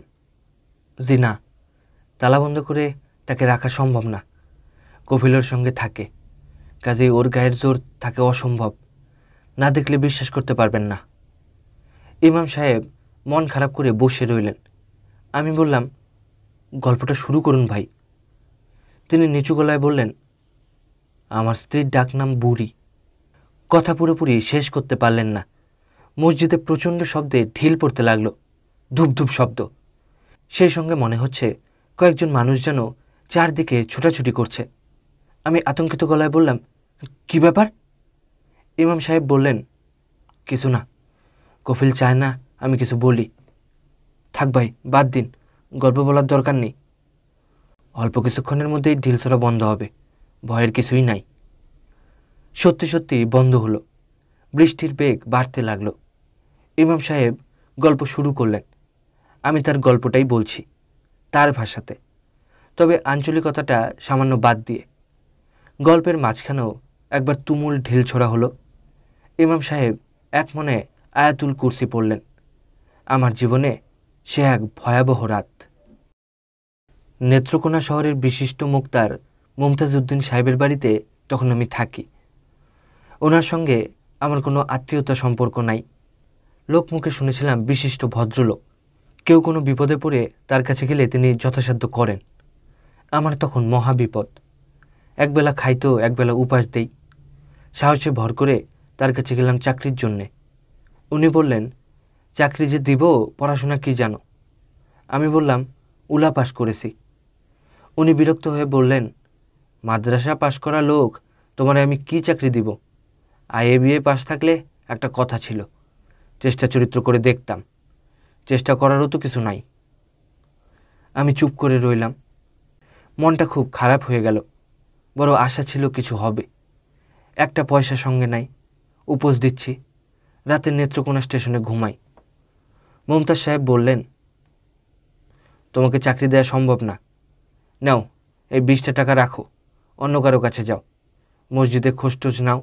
জি না, তালা বন্ধ করে তাকে রাখা সম্ভব না। কফিলের সঙ্গে থাকে, কাজেই ওর গায়ের জোর থাকে অসম্ভব, না দেখলে বিশ্বাস করতে পারবেন না। ইমাম সাহেব মন খারাপ করে বসে রইলেন। আমি বললাম, গল্পটা শুরু করুন ভাই। তিনি নিচু গলায় বললেন, আমার স্ত্রীর ডাকনাম বুড়ি। কথা পুরোপুরি শেষ করতে পারলেন না। মসজিদে প্রচণ্ড শব্দে ঢিল পড়তে লাগলো, ধূপ ধূপ শব্দ। সেই সঙ্গে মনে হচ্ছে কয়েকজন মানুষ যেন চারদিকে ছোটাছুটি করছে। আমি আতঙ্কিত গলায় বললাম, কি ব্যাপার? ইমাম সাহেব বললেন, কিছু না, কফিল চায় না আমি কিছু বলি। থাক ভাই, বাদ দিন, গল্প বলার দরকার নেই। অল্প কিছুক্ষণের মধ্যেই ঢিল ছোড়া বন্ধ হবে, ভয়ের কিছুই নাই। সত্যি সত্যি বন্ধ হলো। বৃষ্টির বেগ বাড়তে লাগলো। ইমাম সাহেব গল্প শুরু করলেন। আমি তার গল্পটাই বলছি, তার ভাষাতে, তবে আঞ্চলিকতাটা সামান্য বাদ দিয়ে। গল্পের মাঝখানেও একবার তুমুল ঢিল ছোড়া হলো। ইমাম সাহেব এক মনে আয়াতুল কুরসি পড়লেন। আমার জীবনে সে এক ভয়াবহ রাত। নেত্রকোনা শহরের বিশিষ্ট মুক্তার মুমতাজ উদ্দিন সাহেবের বাড়িতে তখন আমি থাকি। ওনার সঙ্গে আমার কোনো আত্মীয়তা সম্পর্ক নাই। লোকমুখে শুনেছিলাম বিশিষ্ট ভদ্রলোক, কেউ কোনো বিপদে পড়ে তার কাছে গেলে তিনি যথাসাধ্য করেন। আমার তখন মহা বিপদ। একবেলা খাইতো, একবেলা উপাস দেই। সাহসে ভর করে তার কাছে গেলাম চাকরির জন্যে। উনি বললেন, চাকরি যে দিব, পড়াশোনা কি জানো? আমি বললাম, উলা পাস করেছি। উনি বিরক্ত হয়ে বললেন, মাদ্রাসা পাশ করা লোক, তোমারে আমি কি চাকরি দিব? IABA পাস থাকলে একটা কথা ছিল, চেষ্টা চরিত্র করে দেখতাম। চেষ্টা করারও তো কিছু নাই। আমি চুপ করে রইলাম। মনটা খুব খারাপ হয়ে গেল। বড় আশা ছিল কিছু হবে। একটা পয়সা সঙ্গে নাই, উপোস দিচ্ছি। রাতে নেত্রকোনা স্টেশনে ঘুমাই। মুমতাজ সাহেব বললেন, তোমাকে চাকরি দেওয়া সম্ভব না। নাও, এই 20টা টাকা রাখো, অন্য কারো কাছে যাও, মসজিদে খোঁজটোজ নাও,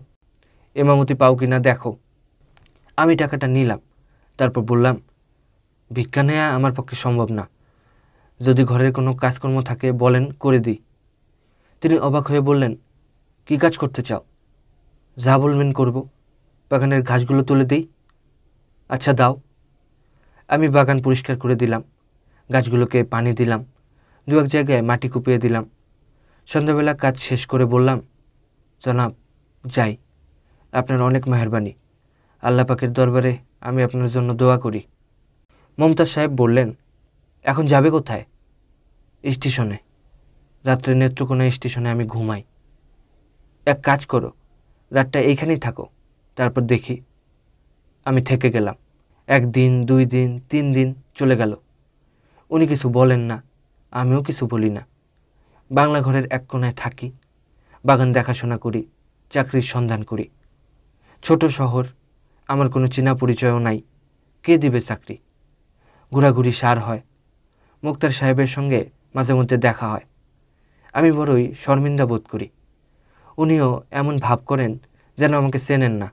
এমামতি পাও কিনা দেখো। আমি টাকাটা নিলাম। তারপর বললাম, ভিক্ষা নেওয়া আমার পক্ষে সম্ভব না। যদি ঘরের কোনো কাজকর্ম থাকে বলেন, করে দিই। তিনি অবাক হয়ে বললেন, কি কাজ করতে চাও? যা বলবেন করব। বাগানের ঘাসগুলো তুলে দিই। আচ্ছা দাও। আমি বাগান পরিষ্কার করে দিলাম, গাছগুলোকে পানি দিলাম, দু এক জায়গায় মাটি কুপিয়ে দিলাম। সন্ধ্যাবেলা কাজ শেষ করে বললাম, জনাব, যাই। আপনার অনেক মেহেরবানি। আল্লাহ পাকের দরবারে আমি আপনার জন্য দোয়া করি। মুমতাজ সাহেব বললেন, এখন যাবে কোথায়? স্টেশনে। রাত্রে নেত্রকোনা স্টেশনে আমি ঘুমাই। এক কাজ করো, রাতটা এইখানেই থাকো, তারপর দেখি। আমি থেকে গেলাম। 1 দিন, 2 দিন, 3 দিন চলে গেল। উনি কিছু বলেন না, আমিও কিছু বলি না। বাংলা ঘরের এক কোণায় থাকি, বাগান দেখাশোনা করি, চাকরির সন্ধান করি। ছোট শহর, আমার কোনো চেনা পরিচয়ও নাই। কে দিবে চাকরি? ঘোরাঘুরি সার হয়। মুক্তার সাহেবের সঙ্গে মাঝে মধ্যে দেখা হয়। আমি বড়ই শর্মিন্দা বোধ করি। উনিও এমন ভাব করেন যেন আমাকে চেনেন না।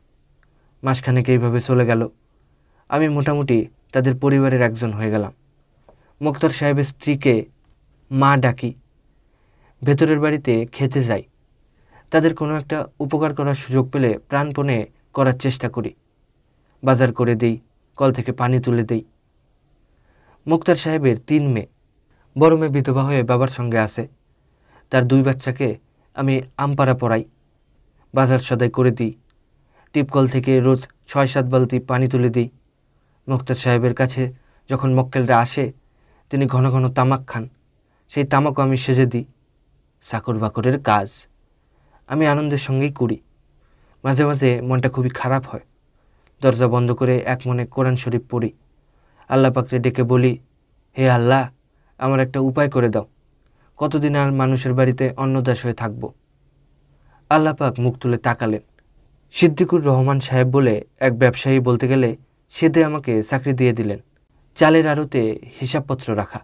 মাসখানেক এইভাবে চলে গেল। আমি মোটামুটি তাদের পরিবারের একজন হয়ে গেলাম। মুক্তার সাহেবের স্ত্রীকে মা ডাকি। ভেতরের বাড়িতে খেতে যাই। তাদের কোনো একটা উপকার করার সুযোগ পেলে প্রাণপণে করার চেষ্টা করি। বাজার করে দিই, কল থেকে পানি তুলে দিই। মুক্তার সাহেবের 3 মেয়ে। বড় মেয়ে বিধবা হয়ে বাবার সঙ্গে আছে। তার 2 বাচ্চাকে আমি আমপাড়া পড়াই, বাজার সদাই করে দিই। টিপকল থেকে রোজ 6-7 বালতি পানি তুলে দিই। মুক্তার সাহেবের কাছে যখন মক্কেলরা আসে, তিনি ঘন ঘন তামাক খান। সেই তামাকও আমি সেজে দিই। চাকর বাকরের কাজ আমি আনন্দের সঙ্গেই করি। মাঝে মাঝে মনটা খুবই খারাপ হয়। দরজা বন্ধ করে এক মনে কোরআন শরীফ পড়ি। আল্লাহ পাককে ডেকে বলি, হে আল্লাহ, আমার একটা উপায় করে দাও। কতদিন আর মানুষের বাড়িতে অন্নদাস হয়ে থাকব? আল্লাহ পাক মুখ তুলে তাকালেন। সিদ্দিকুর রহমান সাহেব বলে এক ব্যবসায়ী, বলতে গেলে সেদে আমাকে চাকরি দিয়ে দিলেন। চালের আড়তে হিসাবপত্র রাখা,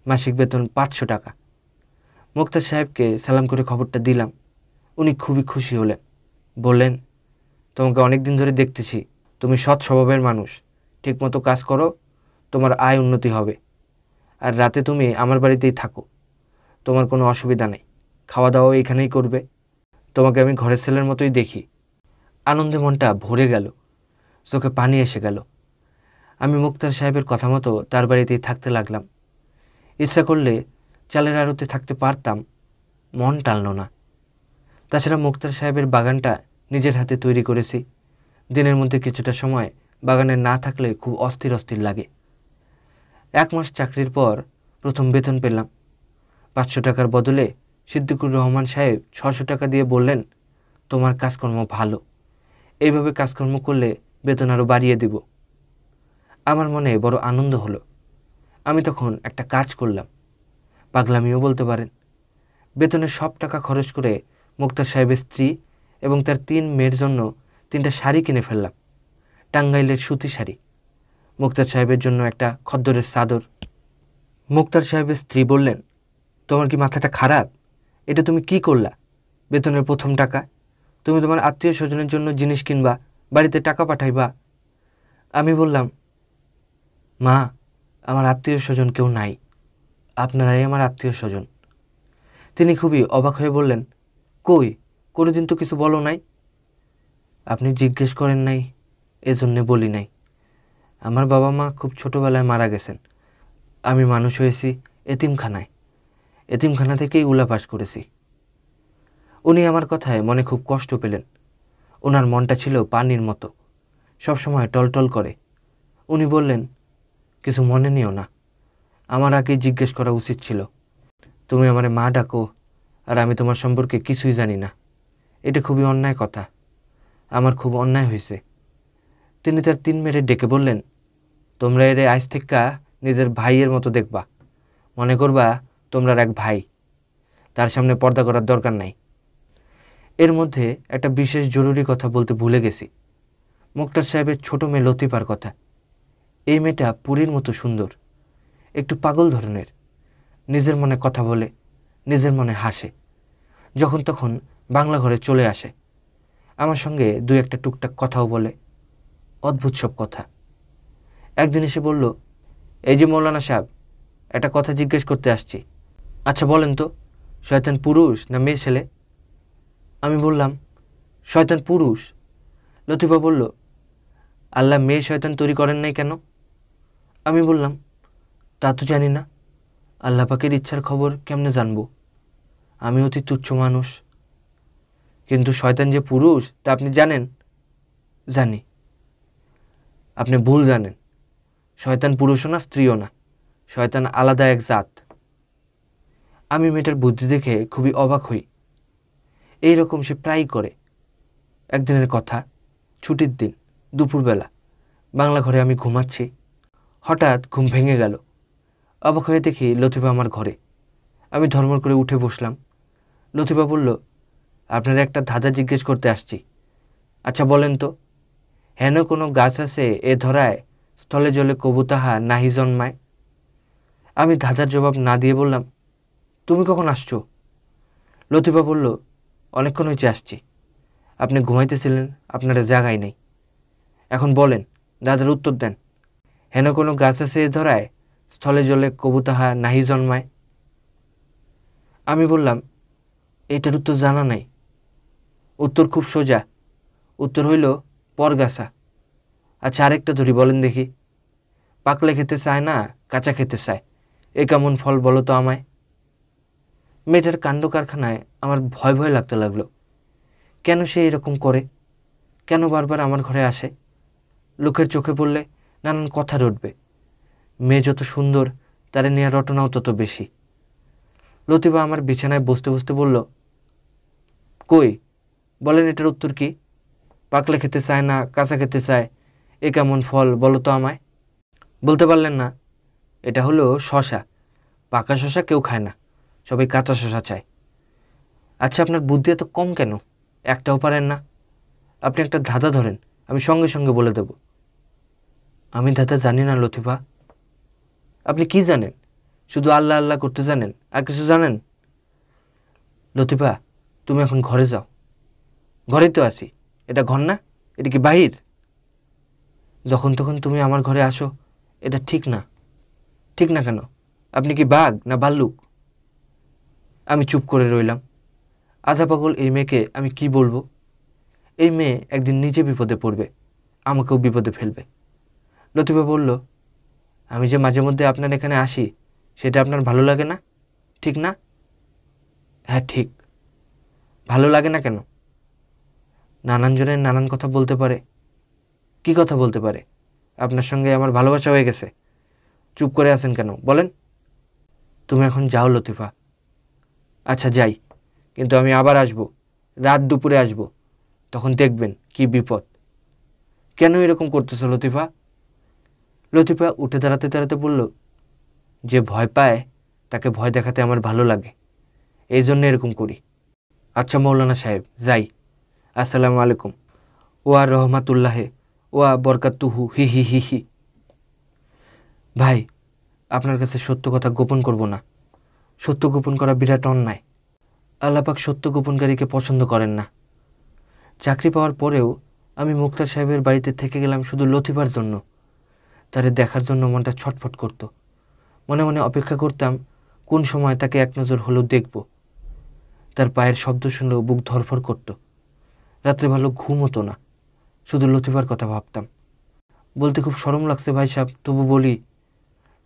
মাসিক বেতন 500 টাকা। মুক্তার সাহেবকে সালাম করে খবরটা দিলাম। উনি খুবই খুশি হলেন। বললেন, তোমাকে অনেক দিন ধরে দেখতেছি, তুমি সৎ স্বভাবের মানুষ, ঠিকমতো কাজ করো, তোমার আয় উন্নতি হবে। আর রাতে তুমি আমার বাড়িতেই থাকো, তোমার কোনো অসুবিধা নেই, খাওয়া দাওয়াও এখানেই করবে। তোমাকে আমি ঘরের ছেলের মতোই দেখি। আনন্দে মনটা ভরে গেল, চোখে পানি এসে গেল। আমি মুক্তার সাহেবের কথা মতো তার বাড়িতেই থাকতে লাগলাম। ইচ্ছা করলে চালের আড়তে থাকতে পারতাম, মন টানল না। তাছাড়া মুক্তার সাহেবের বাগানটা নিজের হাতে তৈরি করেছি। দিনের মধ্যে কিছুটা সময় বাগানে না থাকলে খুব অস্থির অস্থির লাগে। 1 মাস চাকরির পর প্রথম বেতন পেলাম। 500 টাকার বদলে সিদ্দিকুর রহমান সাহেব 600 টাকা দিয়ে বললেন, তোমার কাজকর্ম ভালো, এইভাবে কাজকর্ম করলে বেতন আরও বাড়িয়ে দিব। আমার মনে বড় আনন্দ হলো। আমি তখন একটা কাজ করলাম, পাগলামিও বলতে পারেন। বেতনের সব টাকা খরচ করে মুক্তার সাহেবের স্ত্রী এবং তার 3 মেয়ের জন্য 3টা শাড়ি কিনে ফেললাম। টাঙ্গাইলের সুতি শাড়ি। মুক্তার সাহেবের জন্য একটা খদ্দরের চাদর। মুক্তার সাহেবের স্ত্রী বললেন, তোমার কি মাথাটা খারাপ? এটা তুমি কি করলা? বেতনের প্রথম টাকা তুমি তোমার আত্মীয় স্বজনের জন্য জিনিস কিনবা, বাড়িতে টাকা পাঠাইবা। আমি বললাম, মা, আমার আত্মীয় স্বজন কেউ নাই, আপনারাই আমার আত্মীয় স্বজন। তিনি খুবই অবাক হয়ে বললেন, কই, কোনোদিন তো কিছু বলো নাই। আপনি জিজ্ঞেস করেন নাই, এজন্যে বলি নাই। আমার বাবা মা খুব ছোটোবেলায় মারা গেছেন। আমি মানুষ হয়েছি এতিমখানায়। এতিমখানা থেকেই উলাপাস করেছি। উনি আমার কথায় মনে খুব কষ্ট পেলেন। ওনার মনটা ছিল পানির মতো, সবসময় টলটল করে। উনি বললেন, কিছু মনে নিও না, আমার আগেই জিজ্ঞেস করা উচিত ছিল। তুমি আমারে মা ডাকো, আর আমি তোমার সম্পর্কে কিছুই জানি না। এটা খুবই অন্যায় কথা, আমার খুব অন্যায় হয়েছে। তিনি তার 3 মেয়েরে ডেকে বললেন, তোমরা এর আজ থেকে নিজের ভাইয়ের মতো দেখবা, মনে করবা তোমরা এক ভাই, তার সামনে পর্দা করার দরকার নাই। এর মধ্যে একটা বিশেষ জরুরি কথা বলতে ভুলে গেছি, মুক্তার সাহেবের ছোট মেয়ে লতিফার কথা। এই মেয়েটা পুরীর মতো সুন্দর, একটু পাগল ধরনের, নিজের মনে কথা বলে, নিজের মনে হাসে, যখন তখন বাংলা ঘরে চলে আসে, আমার সঙ্গে 2-1টা টুকটাক কথাও বলে, অদ্ভুত সব কথা। একদিন এসে বলল, এই যে মৌলানা সাহেব, একটা কথা জিজ্ঞেস করতে আসছি। আচ্ছা বলেন তো, শয়তান পুরুষ না মেয়ে ছেলে? আমি বললাম, শয়তান পুরুষ। লতিফা বলল, আল্লাহ মেয়ে শয়তান তৈরি করেন নাই কেন? আমি বললাম, তা তো জানি না, আল্লাহ পাকের ইচ্ছার খবর কেমনে জানবো? আমি অতি তুচ্ছ মানুষ। কিন্তু শয়তান যে পুরুষ তা আপনি জানেন? জানি। আপনি ভুল জানেন, শয়তান পুরুষও না, স্ত্রীও না, শয়তান আলাদা এক জাত। আমি মেয়েটার বুদ্ধি দেখে খুবই অবাক হই। এই রকম সে প্রায়ই করে। একদিনের কথা, ছুটির দিন, দুপুরবেলা, বাংলা ঘরে আমি ঘুমাচ্ছি। হঠাৎ ঘুম ভেঙে গেল। অবাক হয়ে দেখি লতিফা আমার ঘরে। আমি ধর্মর করে উঠে বসলাম। লতিফা বলল, আপনার একটা ধাঁধা জিজ্ঞেস করতে আসছি। আচ্ছা বলেন তো, হেন কোনো গাছ আছে এ ধরায়, স্থলে জলে কবু তাহা নাহি জন্মায়? আমি ধাঁধার জবাব না দিয়ে বললাম, তুমি কখন আসছো? লতিফা বলল, অনেকক্ষণ হয়েছে আসছি। আপনি ঘুমাইতেছিলেন, আপনারা জাগাই নাই। এখন বলেন, দাদার উত্তর দেন। হেন কোনো গাছ আছে এ ধরায়, স্থলে জলে কবু তাহা নাহি জন্মায়? আমি বললাম, এইটার উত্তর জানা নাই। উত্তর খুব সোজা, উত্তর হইল পরগাছা। আচ্ছা আরেকটা ধরি, বলেন দেখি। পাকলে খেতে চায় না, কাঁচা খেতে চায়, এ কেমন ফল বলো তো আমায়? মেয়েটার কাণ্ড কারখানায় আমার ভয় ভয় লাগতে লাগলো। কেন সে এরকম করে? কেন বারবার আমার ঘরে আসে? লোকের চোখে পড়লে নানান কথা রটবে। মেয়ে যত সুন্দর, তারে নিয়ে রটনাও তত বেশি। লতিফা আমার বিছানায় বসতে বসতে বলল, কই, বলেন এটার উত্তর কি? পাকলে খেতে চায় না, কাঁচা খেতে চায়, এ কেমন ফল বলো তো আমায়? বলতে পারলেন না? এটা হলো শশা। পাকা শশা কেউ খায় না, সবাই কাঁচা শশা চায়। আচ্ছা আপনার বুদ্ধি এত কম কেন? একটাও পারেন না? আপনি একটা ধাঁধা ধরেন, আমি সঙ্গে সঙ্গে বলে দেব। আমি ধাঁধা জানি না লতিফা। আপনি কি জানেন? শুধু আল্লাহ আল্লাহ করতে জানেন, আর কিছু জানেন? লতিফা, তুমি এখন ঘরে যাও। ঘরেই তো আছি, এটা ঘর না, এটা কি বাহির? যখন তখন তুমি আমার ঘরে আসো, এটা ঠিক না। ঠিক না কেন? আপনি কি বাঘ না ভাল্লুক? আমি চুপ করে রইলাম। আধা পাগল এই মেয়েকে আমি কি বলবো? এই মেয়ে একদিন নিজে বিপদে পড়বে, আমাকেও বিপদে ফেলবে। লতিফা বলল, আমি যে মাঝে মধ্যে আপনার এখানে আসি সেটা আপনার ভালো লাগে না, ঠিক না? হ্যাঁ ঠিক। ভালো লাগে না কেন? নানান জনের নানান কথা বলতে পারে। কি কথা বলতে পারে? আপনার সঙ্গে আমার ভালোবাসা হয়ে গেছে। চুপ করে আছেন কেন বলেন? তুমি এখন যাও লতিফা। আচ্ছা যাই, কিন্তু আমি আবার আসবো, রাত দুপুরে আসবো, তখন দেখবেন কি বিপদ। কেন এরকম করতেছ লতিফা? লতিফা উঠে দাঁড়াতে দাঁড়াতে বলল, যে ভয় পায় তাকে ভয় দেখাতে আমার ভালো লাগে, এই জন্য এরকম করি। আচ্ছা মৌলানা সাহেব, যাই। আসসালামু আলাইকুম ওয়া রহমাতুল্লাহে ওয়া বরকাতুহু, হি হি হি হি। ভাই, আপনার কাছে সত্য কথা গোপন করব না। সত্য গোপন করা বিরাট অন্যায়। আল্লাহ পাক সত্য গোপনকারীকে পছন্দ করেন না। চাকরি পাওয়ার পরেও আমি মুক্তার সাহেবের বাড়িতে থেকে গেলাম শুধু লতিফার জন্য। তারে দেখার জন্য মনটা ছটফট করত। মনে মনে অপেক্ষা করতাম কোন সময় তাকে এক নজর হলেও দেখব। তার পায়ের শব্দ শুনলেও বুক ধরফর করত। রাত্রে ভালো ঘুম হতো না, শুধু লতিফার কথা ভাবতাম। বলতে খুব শরম লাগছে ভাই সাহেব, তবু বলি,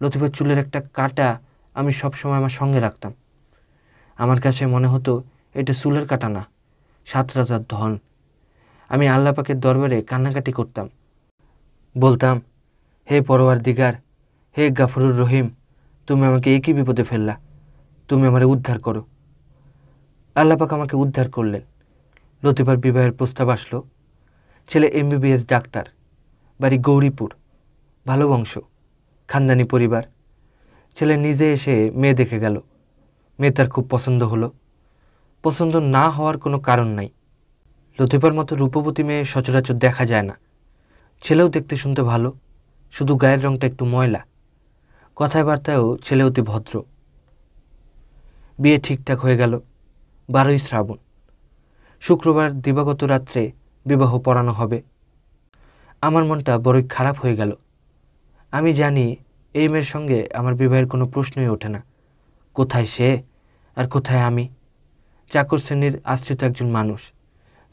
লতিফার চুলের একটা কাঁটা আমি সবসময় আমার সঙ্গে রাখতাম। আমার কাছে মনে হতো এটা চুলের কাঁটা না, 7 রাজার ধন। আমি আল্লাহ পাকের দরবারে কান্নাকাটি করতাম, বলতাম, হে পরওয়ারদিগার, হে গাফরুর রহিম, তুমি আমাকে একই বিপদে ফেললা, তুমি আমারে উদ্ধার করো। আল্লাহ পাক আমাকে উদ্ধার করলেন। লতিফার বিবাহের প্রস্তাব আসলো। ছেলে MBBS ডাক্তার, বাড়ি গৌরীপুর, ভালো বংশ, খানদানি পরিবার। ছেলে নিজে এসে মেয়ে দেখে গেল। মেয়ে তার খুব পছন্দ হলো। পছন্দ না হওয়ার কোনো কারণ নাই। লতিফার মতো রূপবতী মেয়ে সচরাচর দেখা যায় না। ছেলেও দেখতে শুনতে ভালো, শুধু গায়ের রঙটা একটু ময়লা। কথায় বার্তায়ও ছেলে অতি ভদ্র। বিয়ে ঠিকঠাক হয়ে গেল। 12ই শ্রাবণ, শুক্রবার দিবাগত রাত্রে বিবাহ পড়ানো হবে। আমার মনটা বড়ই খারাপ হয়ে গেল। আমি জানি এই মেয়ের সঙ্গে আমার বিবাহের কোনো প্রশ্নই ওঠে না। কোথায় সে আর কোথায় আমি? চাকর শ্রেণীর আশ্রিত একজন মানুষ।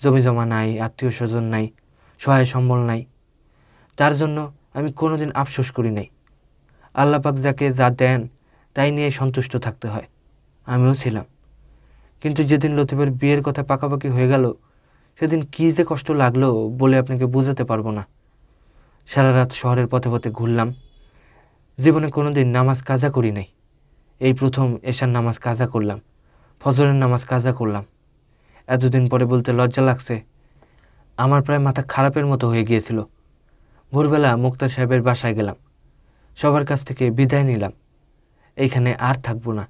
জমি জমা নাই, আত্মীয় স্বজন নাই, সহায় সম্বল নাই। তার জন্য আমি কোনোদিন আফসোস করি নাই। আল্লাহ পাক যাকে যা দেন তাই নিয়ে সন্তুষ্ট থাকতে হয়, আমিও ছিলাম। কিন্তু যেদিন লতিফের বিয়ের কথা পাকাপাকি হয়ে গেল, সেদিন কী যে কষ্ট লাগলো বলে আপনাকে বোঝাতে পারবো না। সারা রাত শহরের পথে পথে ঘুরলাম। জীবনে কোনোদিন নামাজ কাজা করি নাই। এই প্রথম এশার নামাজ কাজা করলাম, ফজরের নামাজ কাজা করলাম। এতদিন পরে বলতে লজ্জা লাগছে। আমার প্রায় মাথা খারাপের মতো হয়ে গিয়েছিল। ভোরবেলা মুক্তার সাহেবের বাসায় গেলাম। সবার কাছ থেকে বিদায় নিলাম। এইখানে আর থাকবো না,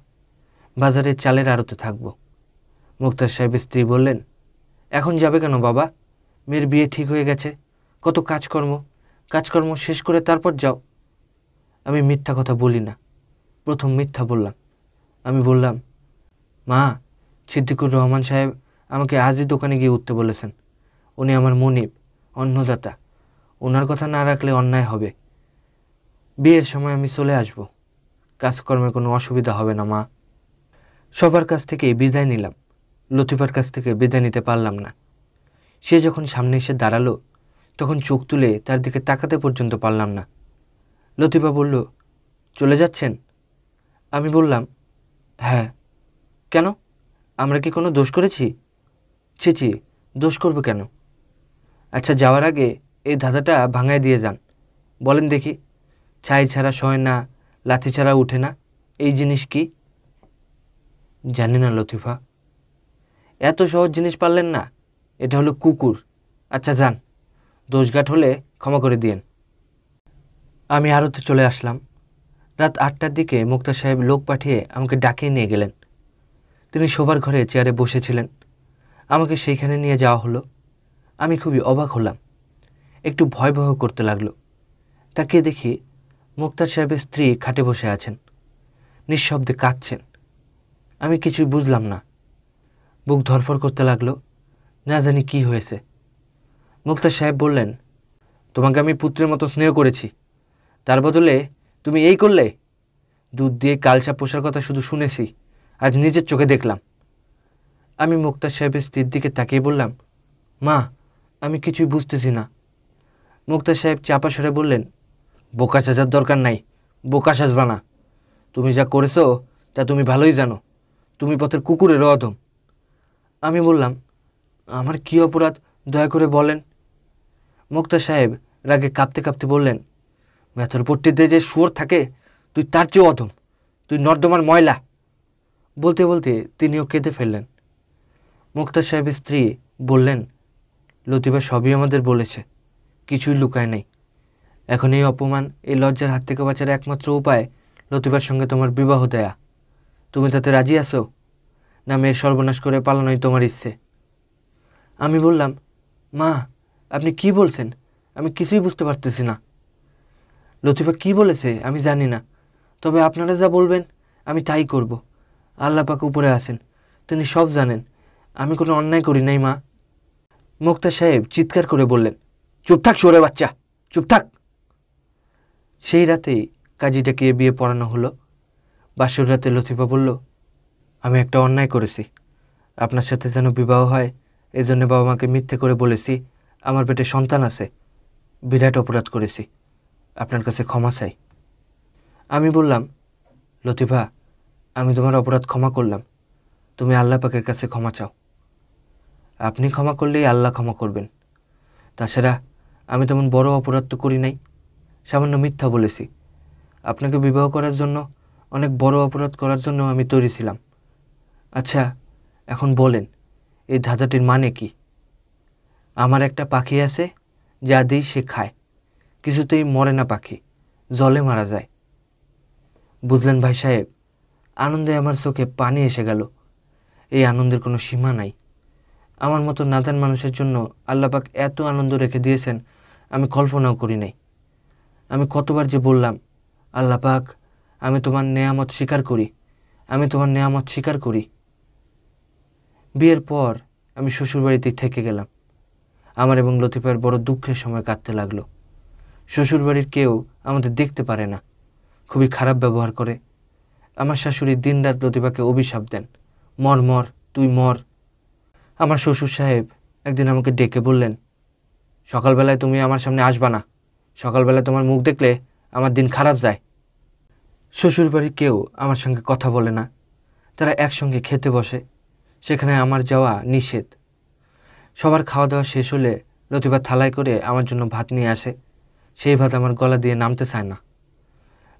বাজারে চালের আড়তে থাকবো। মুক্তার সাহেবের স্ত্রী বললেন, এখন যাবে কেন বাবা? মেয়ের বিয়ে ঠিক হয়ে গেছে, কত কাজকর্ম শেষ করে তারপর যাও। আমি মিথ্যা কথা বলি না, প্রথম মিথ্যা বললাম। আমি বললাম, মা, সিদ্দিকুর রহমান সাহেব আমাকে আজই দোকানে গিয়ে উঠতে বলেছেন। উনি আমার মনিব, অন্নদাতা। ওনার কথা না রাখলে অন্যায় হবে। বিয়ের সময় আমি চলে আসব, কাজকর্মের কোনো অসুবিধা হবে না মা। সবার কাছ থেকে বিদায় নিলাম, লতিফার কাছ থেকে বিদায় নিতে পারলাম না। সে যখন সামনে এসে দাঁড়ালো, তখন চোখ তুলে তার দিকে তাকাতে পর্যন্ত পারলাম না। লতিফা বলল, চলে যাচ্ছেন? আমি বললাম, হ্যাঁ। কেন? আমরা কি কোনো দোষ করেছি? ছি, দোষ করবো কেন? আচ্ছা, যাওয়ার আগে এই ধাঁধাটা ভাঙায় দিয়ে যান। বলেন দেখি, ছাই ছাড়া শয় না, লাথি ছাড়া উঠে না, এই জিনিস কি? জানি না লতিফা। এত সহজ জিনিস পারলেন না? এটা হলো কুকুর। আচ্ছা যান, দোষঘাট হলে ক্ষমা করে দিয়েন। আমি আড়তে চলে আসলাম। রাত 8টার দিকে মুক্তা সাহেব লোক পাঠিয়ে আমাকে ডাকিয়ে নিয়ে গেলেন। তিনি শোবার ঘরে চেয়ারে বসেছিলেন। আমাকে সেইখানে নিয়ে যাওয়া হলো। আমি খুবই অবাক হলাম, একটু ভয় করতে লাগলো। তাকিয়ে দেখি মুক্তার সাহেবের স্ত্রী খাটে বসে আছেন, নিঃশব্দে কাঁদছেন। আমি কিছুই বুঝলাম না। বুক ধরফর করতে লাগলো, না জানি কি হয়েছে। মুক্তার সাহেব বললেন, তোমাকে আমি পুত্রের মতো স্নেহ করেছি, তার বদলে তুমি এই করলে? দুধ দিয়ে কালচা পোষার কথা শুধু শুনেছি, আজ নিজের চোখে দেখলাম। আমি মোক্তার সাহেবের স্ত্রীর দিকে তাকিয়ে বললাম, মা, আমি কিছুই বুঝতেছি না। মোক্তার সাহেব চাপা স্বরে বললেন, বোকা সাজার দরকার নাই, বোকা সাজবা না। তুমি যা করেছো তা তুমি ভালোই জানো। তুমি পথের কুকুরেরও অধম। আমি বললাম, আমার কী অপরাধ, দয়া করে বলেন। মোক্তার সাহেব রাগে কাঁপতে কাঁপতে বললেন, মেথর পট্টিতে যে শুয়োর থাকে তুই তার চেয়েও অধম, তুই নর্দমার ময়লা। বলতে বলতে তিনিও কেঁদে ফেললেন। মোক্তার সাহেবের স্ত্রী বললেন, লতিফা সবই আমাদের বলেছে, কিছুই লুকায় নেই। এখন এই অপমান, এই লজ্জার হাত থেকে বাঁচার একমাত্র উপায় লতিফার সঙ্গে তোমার বিবাহ দেয়া। তুমি তাতে রাজি আছো, না মেয়ের সর্বনাশ করে পালানোই তোমার ইচ্ছে? আমি বললাম, মা, আপনি কি বলছেন? আমি কিছুই বুঝতে পারতেছি না। লতিফা কি বলেছে আমি জানি না, তবে আপনারা যা বলবেন আমি তাই করব। আল্লাহ পাক উপরে আছেন, তিনি সব জানেন। আমি কোনো অন্যায় করি নাই, মা। মোক্তার সাহেব চিৎকার করে বললেন, চুপ থাক শুয়োরের বাচ্চা, চুপ থাক। সেই রাতেই কাজীটাকে বিয়ে পড়ানো হলো। বাসর রাতে লতিফা বলল, আমি একটা অন্যায় করেছি, আপনার সাথে যেন বিবাহ হয় এজন্য বাবা মাকে মিথ্যে করে বলেছি আমার পেটে সন্তান আছে। বিরাট অপরাধ করেছি, আপনার কাছে ক্ষমা চাই। আমি বললাম, লতিফা, আমি তোমার অপরাধ ক্ষমা করলাম, তুমি আল্লাহ পাকের কাছে ক্ষমা চাও। আপনি ক্ষমা করলেই আল্লাহ ক্ষমা করবেন। তাছাড়া আমি তেমন বড় অপরাধ তো করি নাই, সামান্য মিথ্যা বলেছি। আপনাকে বিবাহ করার জন্য, অনেক বড় অপরাধ করার জন্য আমি তৈরি ছিলাম। আচ্ছা, এখন বলেন এই ধাঁধাটির মানে কি? আমার একটা পাখি আছে, যা দিই সে খায়, কিছুতেই মরে না পাখি, জলে মারা যায়। বুঝলেন ভাই সাহেব, আনন্দে আমার চোখে পানি এসে গেল। এই আনন্দের কোনো সীমা নাই। আমার মতো নাদান মানুষের জন্য আল্লাহ পাক এত আনন্দ রেখে দিয়েছেন আমি কল্পনাও করি নাই। আমি কতবার যে বললাম, আল্লাহ পাক, আমি তোমার নেয়ামত স্বীকার করি, আমি তোমার নেয়ামত স্বীকার করি। বিয়ের পর আমি শ্বশুরবাড়িতেই থেকে গেলাম। আমার এবং লতিফার বড় দুঃখের সময় কাটতে লাগলো। শ্বশুরবাড়ির কেউ আমাদের দেখতে পারে না, খুবই খারাপ ব্যবহার করে। আমার শাশুড়ি দিনরাত লতিফাকে অভিশাপ দেন, মর মর, তুই মর। আমার শ্বশুর সাহেব একদিন আমাকে ডেকে বললেন, সকালবেলায় তুমি আমার সামনে আসবা না, সকালবেলায় তোমার মুখ দেখলে আমার দিন খারাপ যায়। শ্বশুরবাড়ির কেউ আমার সঙ্গে কথা বলে না, তারা একসঙ্গে খেতে বসে, সেখানে আমার যাওয়া নিষেধ। সবার খাওয়া দাওয়া শেষ হলে লতিফা থালায় করে আমার জন্য ভাত নিয়ে আসে। সেই ভাত আমার গলা দিয়ে নামতে চায় না।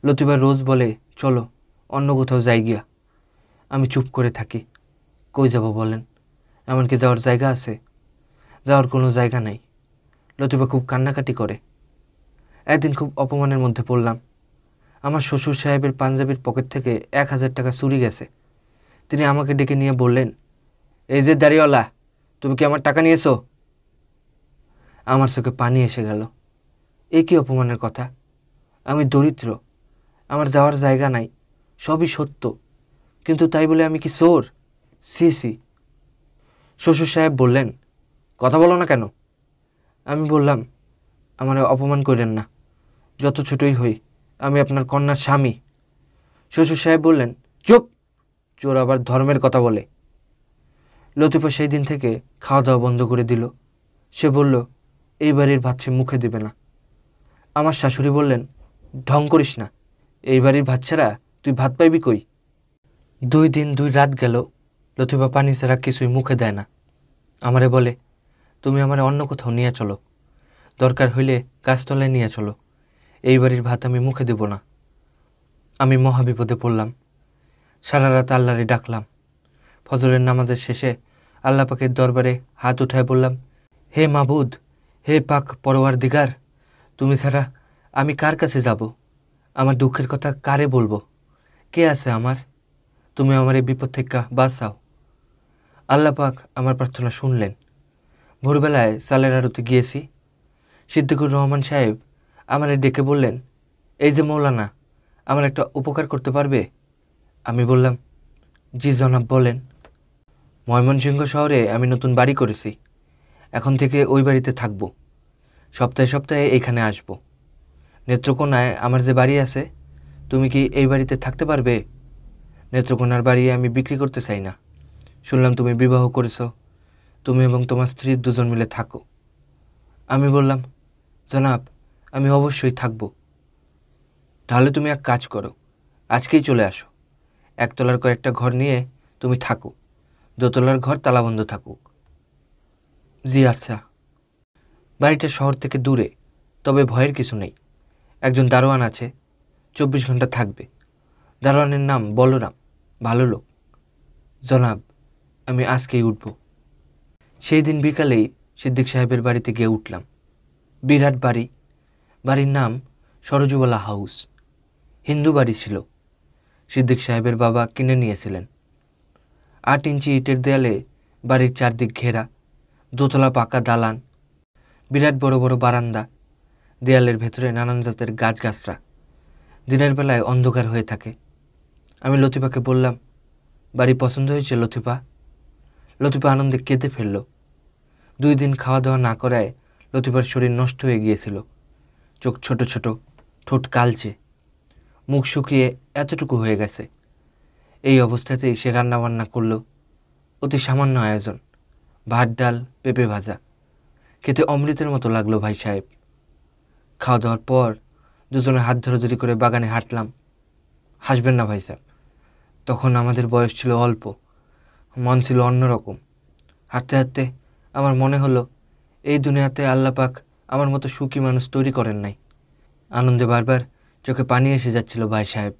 লতিফা রোজ বলে, চলো অন্য কোথাও যাই গিয়া। আমি চুপ করে থাকি। কই যাব বলেন? এমনকি যাওয়ার জায়গা আছে? যাওয়ার কোনো জায়গা নাই। লতিফা খুব কান্নাকাটি করে। একদিন খুব অপমানের মধ্যে পড়লাম। আমার শ্বশুর সাহেবের পাঞ্জাবির পকেট থেকে 1000 টাকা চুরি গেছে। তিনি আমাকে ডেকে নিয়ে বললেন, এই যে দাড়িওয়ালা, তুমি কি আমার টাকা নিয়েছো? আমার চোখে পানি এসে গেল। এ কি অপমানের কথা! আমি দরিদ্র, আমার যাওয়ার জায়গা নাই, সবই সত্য, কিন্তু তাই বলে আমি কি চোর? সি সি। শ্বশুর সাহেব বললেন, কথা বলো না কেন? আমি বললাম, আমার অপমান করেন না, যত ছোটই হই আমি আপনার কন্যার স্বামী। শ্বশুর সাহেব বললেন, চুপ, চোর আবার ধর্মের কথা বলে। লতিফা সেই দিন থেকে খাওয়া দাওয়া বন্ধ করে দিল। সে বলল, এই বাড়ির ভাত সে মুখে দেবে না। আমার শাশুড়ি বললেন, ঢং করিস না, এই বাড়ির ভাত ছাড়া তুই ভাত পাইবি কই? 2 দিন 2 রাত গেল, লতিফা পানি ছাড়া কিছুই মুখে দেয় না। আমারে বলে, তুমি আমারে অন্য কোথাও নিয়ে চলো, দরকার হইলে গাছতলায় নিয়ে চলো, এই বাড়ির ভাত আমি মুখে দেব না। আমি মহাবিপদে পড়লাম। সারা রাত আল্লাহরে ডাকলাম। ফজরের নামাজের শেষে আল্লাহ পাকের দরবারে হাত উঠায় বললাম, হে মাবুদ, হে পাক পরওয়ারদিগার, তুমি ছাড়া আমি কার কাছে যাব? আমার দুঃখের কথা কারে বলবো? কে আছে আমার? তুমি আমার এই বিপদ থেকে বাঁচাও। আল্লাহ পাক আমার প্রার্থনা শুনলেন। ভোরবেলায় চালের আড়তে গিয়েছি। সিদ্দিকুর রহমান সাহেব আমারে ডেকে বললেন, এই যে মৌলানা, আমার একটা উপকার করতে পারবে? আমি বললাম, জি জনাব, বলেন। ময়মনসিংহ শহরে আমি নতুন বাড়ি করেছি, এখন থেকে ওই বাড়িতে থাকব। সপ্তাহে সপ্তাহে এখানে আসব। নেত্রকোনায় আমার যে বাড়ি আছে, তুমি কি এই বাড়িতে থাকতে পারবে? নেত্রকোনার বাড়ি আমি বিক্রি করতে চাই না, শুনলাম তুমি বিবাহ করেছ, তুমি এবং তোমার স্ত্রী দুজন মিলে থাকো। আমি বললাম, জনাব, আমি অবশ্যই থাকব। তাহলে তুমি এক কাজ করো, আজকেই চলে আসো। একতলার কয়েকটা ঘর নিয়ে তুমি থাকো, দোতলার ঘর তালাবন্ধ থাকুক। জি আচ্ছা। বাড়িটা শহর থেকে দূরে, তবে ভয়ের কিছু নেই। একজন দারোয়ান আছে, 24 ঘন্টা থাকবে। দারোয়ানের নাম বলরাম, ভালো লোক। জনাব, আমি আজকেই উঠব। সেই দিন বিকালেই সিদ্দিক সাহেবের বাড়িতে গিয়ে উঠলাম। বিরাট বাড়ি। বাড়ির নাম সরজুবালা হাউস। হিন্দু বাড়ি ছিল। সিদ্দিক সাহেবের বাবা কিনে নিয়েছিলেন। 8 ইঞ্চি ইটের দেয়ালে বাড়ির চারদিক ঘেরা, দোতলা পাকা দালান, বিরাট বড় বড় বারান্দা, দেয়ালের ভেতরে নানান জাতের গাছগাছরা। দিনের বেলায় অন্ধকার হয়ে থাকে। আমি লতিফাকে বললাম, বাড়ি পছন্দ হয়েছে লতিফা? লতিফা আনন্দে কেঁদে ফেলল। 2 দিন খাওয়া দাওয়া না করায় লতিফার শরীর নষ্ট হয়ে গিয়েছিল। চোখ ছোট ছোট, ঠোঁট কালচে, মুখ শুকিয়ে এতটুকু হয়ে গেছে। এই অবস্থাতেই সে রান্নাবান্না করল। অতি সামান্য আয়োজন, ভাত ডাল পেঁপে ভাজা। খেতে অমৃতের মতো লাগলো ভাই সাহেব। খাওয়া দাওয়ার পর দুজনে হাত ধরাধরি করে বাগানে হাঁটলাম। হাসবেন না ভাই সাহেব, তখন আমাদের বয়স ছিল অল্প, মন ছিল অন্যরকম। হাঁটতে হাঁটতে আমার মনে হলো, এই দুনিয়াতে আল্লাহ পাক আমার মতো সুখী মানুষ তৈরি করেন নাই। আনন্দে বারবার চোখে পানি এসে যাচ্ছিল ভাই সাহেব।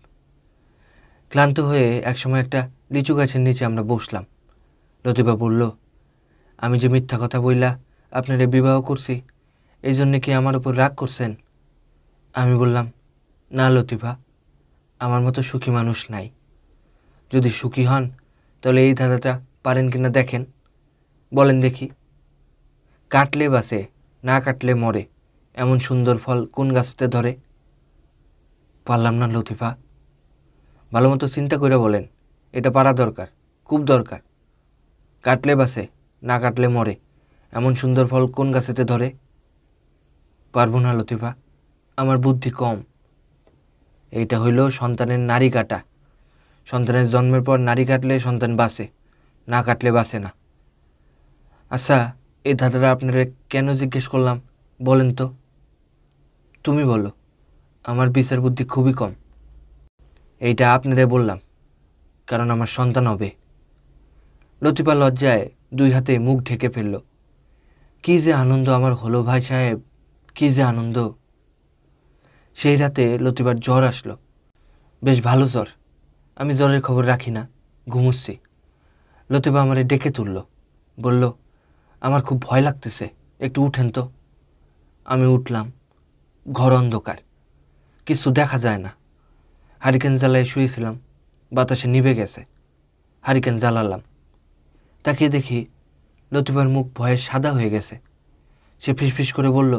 ক্লান্ত হয়ে একসময় একটা লিচু গাছের নিচে আমরা বসলাম। লতিফা বলল, আমি যে মিথ্যা কথা বইলা আপনারে বিবাহ করছি, এই জন্যে কি আমার উপর রাগ করছেন? আমি বললাম, না লতিফা, আমার মতো সুখী মানুষ নাই। যদি সুখী হন তাহলে এই ধাঁধাটা পারেন কিনা দেখেন, বলেন দেখি। কাটলে বাসে, না কাটলে মরে, এমন সুন্দর ফল কোন গাছতে ধরে? পারলাম না লতিফা। ভালো মতো চিন্তা করে বলেন, এটা পারা দরকার, খুব দরকার। কাটলে বাসে, না কাটলে মরে, এমন সুন্দর ফল কোন গাছেতে ধরে? পারবো না লতিফা, আমার বুদ্ধি কম। এইটা হইল সন্তানের নাড়ি কাটা। সন্তানের জন্মের পর নাড়ি কাটলে সন্তান বাঁচে, না কাটলে বাঁচে না। আচ্ছা, এই ধাঁধাটা আপনারা কেন জিজ্ঞেস করলাম বলেন তো? তুমি বলো, আমার বিচার বুদ্ধি খুবই কম। এইটা আপনারে বললাম কারণ আমার সন্তান হবে। লতিফা লজ্জায় 2 হাতে মুখ ঢেকে ফেলল। কি যে আনন্দ আমার হলো ভাই সাহেব, কি যে আনন্দ! সেই রাতে লতিফার জ্বর আসলো, বেশ ভালো জ্বর। আমি জ্বরের খবর রাখি না, ঘুমুচ্ছি। লতিফা আমারে ডেকে তুলল, বলল, আমার খুব ভয় লাগতেছে, একটু উঠেন তো। আমি উঠলাম। ঘর অন্ধকার, কিছু দেখা যায় না। হারিকেন জ্বালায় শুয়েছিলাম, বাতাসে নিভে গেছে। হারিকেন জ্বালালাম, তাকিয়ে দেখি লতিফার মুখ ভয়ে সাদা হয়ে গেছে। সে ফিসফিস করে বলল,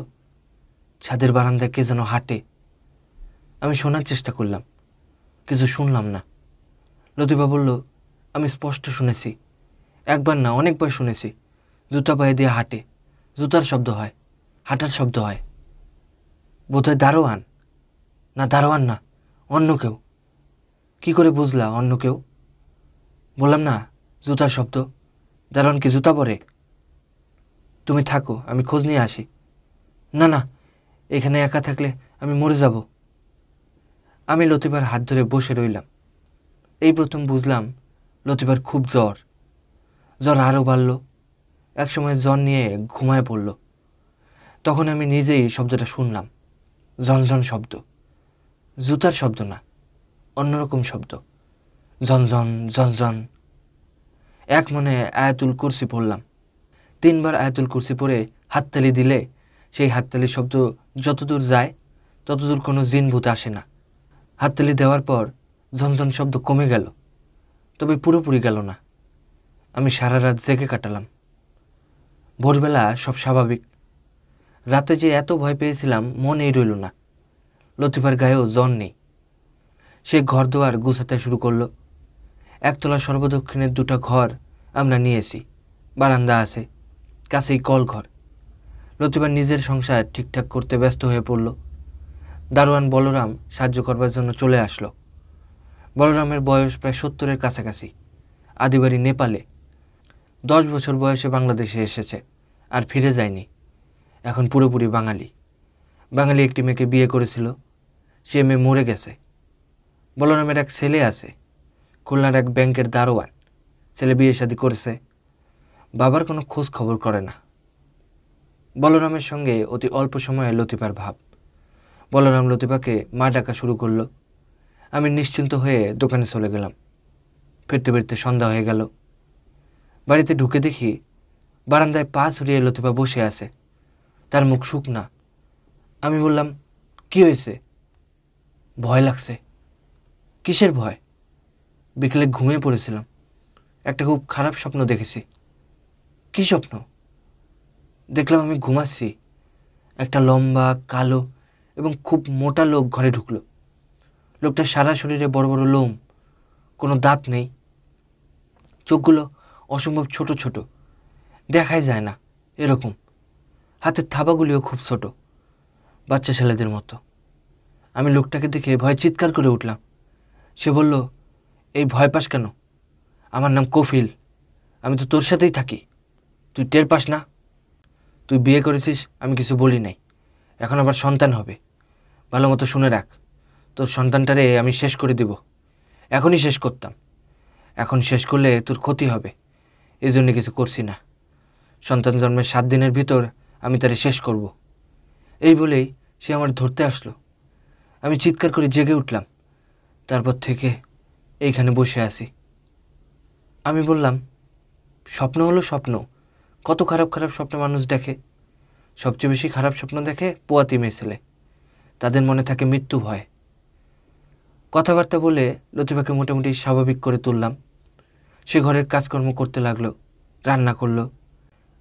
ছাদের বারান্দায় কে যেন হাঁটে। আমি শোনার চেষ্টা করলাম, কিছু শুনলাম না। লতিফা বলল, আমি স্পষ্ট শুনেছি, একবার না অনেকবার শুনেছি, জুতা পায়ে দিয়ে হাঁটে, জুতার শব্দ হয়, হাঁটার শব্দ হয়। বোধহয় দারোয়ান। না, দারোয়ান না, অন্য কেউ। কি করে বুঝলা অন্য কেউ? বললাম না, জুতার শব্দ। দারোয়ান কি জুতা পরে? তুমি থাকো, আমি খোঁজ নিয়ে আসি। না না, এখানে একা থাকলে আমি মরে যাব। আমি লতিফার হাত ধরে বসে রইলাম। এই প্রথম বুঝলাম লতিফার খুব জ্বর। জ্বর আরও বাড়ল, একসময় জ্বর নিয়ে ঘুমায় পড়ল। তখন আমি নিজেই শব্দটা শুনলাম, ঝনঝন শব্দ। জুতার শব্দ না, অন্যরকম শব্দ, ঝনঝন ঝনঝন। এক মনে আয়াতুল কুরসি পড়লাম। 3 বার আয়াতুল কুরসি পড়ে হাততালি দিলে সেই হাততালির শব্দ যতদূর যায় ততদূর কোনো জিন ভূত আসে না। হাততালি দেওয়ার পর ঝনঝন শব্দ কমে গেল, তবে পুরোপুরি গেল না। আমি সারা রাত জেগে কাটালাম। ভোরবেলা সব স্বাভাবিক। রাতে যে এত ভয় পেয়েছিলাম মনেই রইল না। লতিফার গায়েও জ্বর নেই। সে ঘর দুয়ার গুছাতে শুরু করলো। একতলা সর্বদক্ষিণের 2টা ঘর আমরা নিয়েছি, বারান্দা আছে, কাছেই কল ঘর। লতিফার নিজের সংসার ঠিকঠাক করতে ব্যস্ত হয়ে পড়ল। দারোয়ান বলরাম সাহায্য করবার জন্য চলে আসলো। বলরামের বয়স প্রায় 70-এর কাছাকাছি। আদিবাড়ি নেপালে, 10 বছর বয়সে বাংলাদেশে এসেছে, আর ফিরে যায়নি। এখন পুরোপুরি বাঙালি। বাঙালি একটি মেয়েকে বিয়ে করেছিল, সে মেয়ে মরে গেছে। বলরামের এক ছেলে আছে, খুলনার এক ব্যাংকের দারোয়ান। ছেলে বিয়ে শাদী করেছে, বাবার কোনো খোঁজ খবর করে না। বলরামের সঙ্গে অতি অল্প সময়ে লতিফার ভাব। বলরাম লতিফাকে মা ডাকা শুরু করলো। আমি নিশ্চিন্ত হয়ে দোকানে চলে গেলাম। ফিরতে ফিরতে সন্ধ্যা হয়ে গেল। বাড়িতে ঢুকে দেখি বারান্দায় পা ছড়িয়ে লতিফা বসে আছে, তার মুখ শুকনা। আমি বললাম, কি হয়েছে? ভয় লাগছে। কিসের ভয়? বিকেলে ঘুমিয়ে পড়েছিলাম, একটা খুব খারাপ স্বপ্ন দেখেছি। কি স্বপ্ন? দেখলাম আমি ঘুমাচ্ছি, একটা লম্বা কালো এবং খুব মোটা লোক ঘরে ঢুকলো। লোকটার সারা শরীরে বড় বড় লোম, কোনো দাঁত নেই, চোখগুলো অসম্ভব ছোট ছোট, দেখাই যায় না এরকম। হাতের থাবাগুলিও খুব ছোট, বাচ্চা ছেলেদের মতো। আমি লোকটাকে দেখে ভয়ে চিৎকার করে উঠলাম। সে বলল, এই ভয় পাস কেন? আমার নাম কফিল, আমি তো তোর সাথেই থাকি, তুই টের পাস না? তুই বিয়ে করেছিস, আমি কিছু বলি নাই, এখন আবার সন্তান হবে। ভালো মতো শুনে রাখ, তোর সন্তানটারে আমি শেষ করে দেব। এখনই শেষ করতাম, এখন শেষ করলে তোর ক্ষতি হবে, এই জন্য কিছু করছি না। সন্তান জন্মের 7 দিনের ভিতর আমি তারে শেষ করব। এই বলেই সে আমার ধরতে আসলো। আমি চিৎকার করে জেগে উঠলাম। তারপর থেকে এইখানে বসে আছি। আমি বললাম, স্বপ্ন হলো স্বপ্ন, কত খারাপ খারাপ স্বপ্ন মানুষ দেখে। সবচেয়ে বেশি খারাপ স্বপ্ন দেখে পোয়াতি মেয়ে ছেলে, তাদের মনে থাকে মৃত্যু ভয়। কথাবার্তা বলে লতিফাকে মোটামুটি স্বাভাবিক করে তুললাম। সে ঘরের কাজকর্ম করতে লাগলো, রান্না করলো।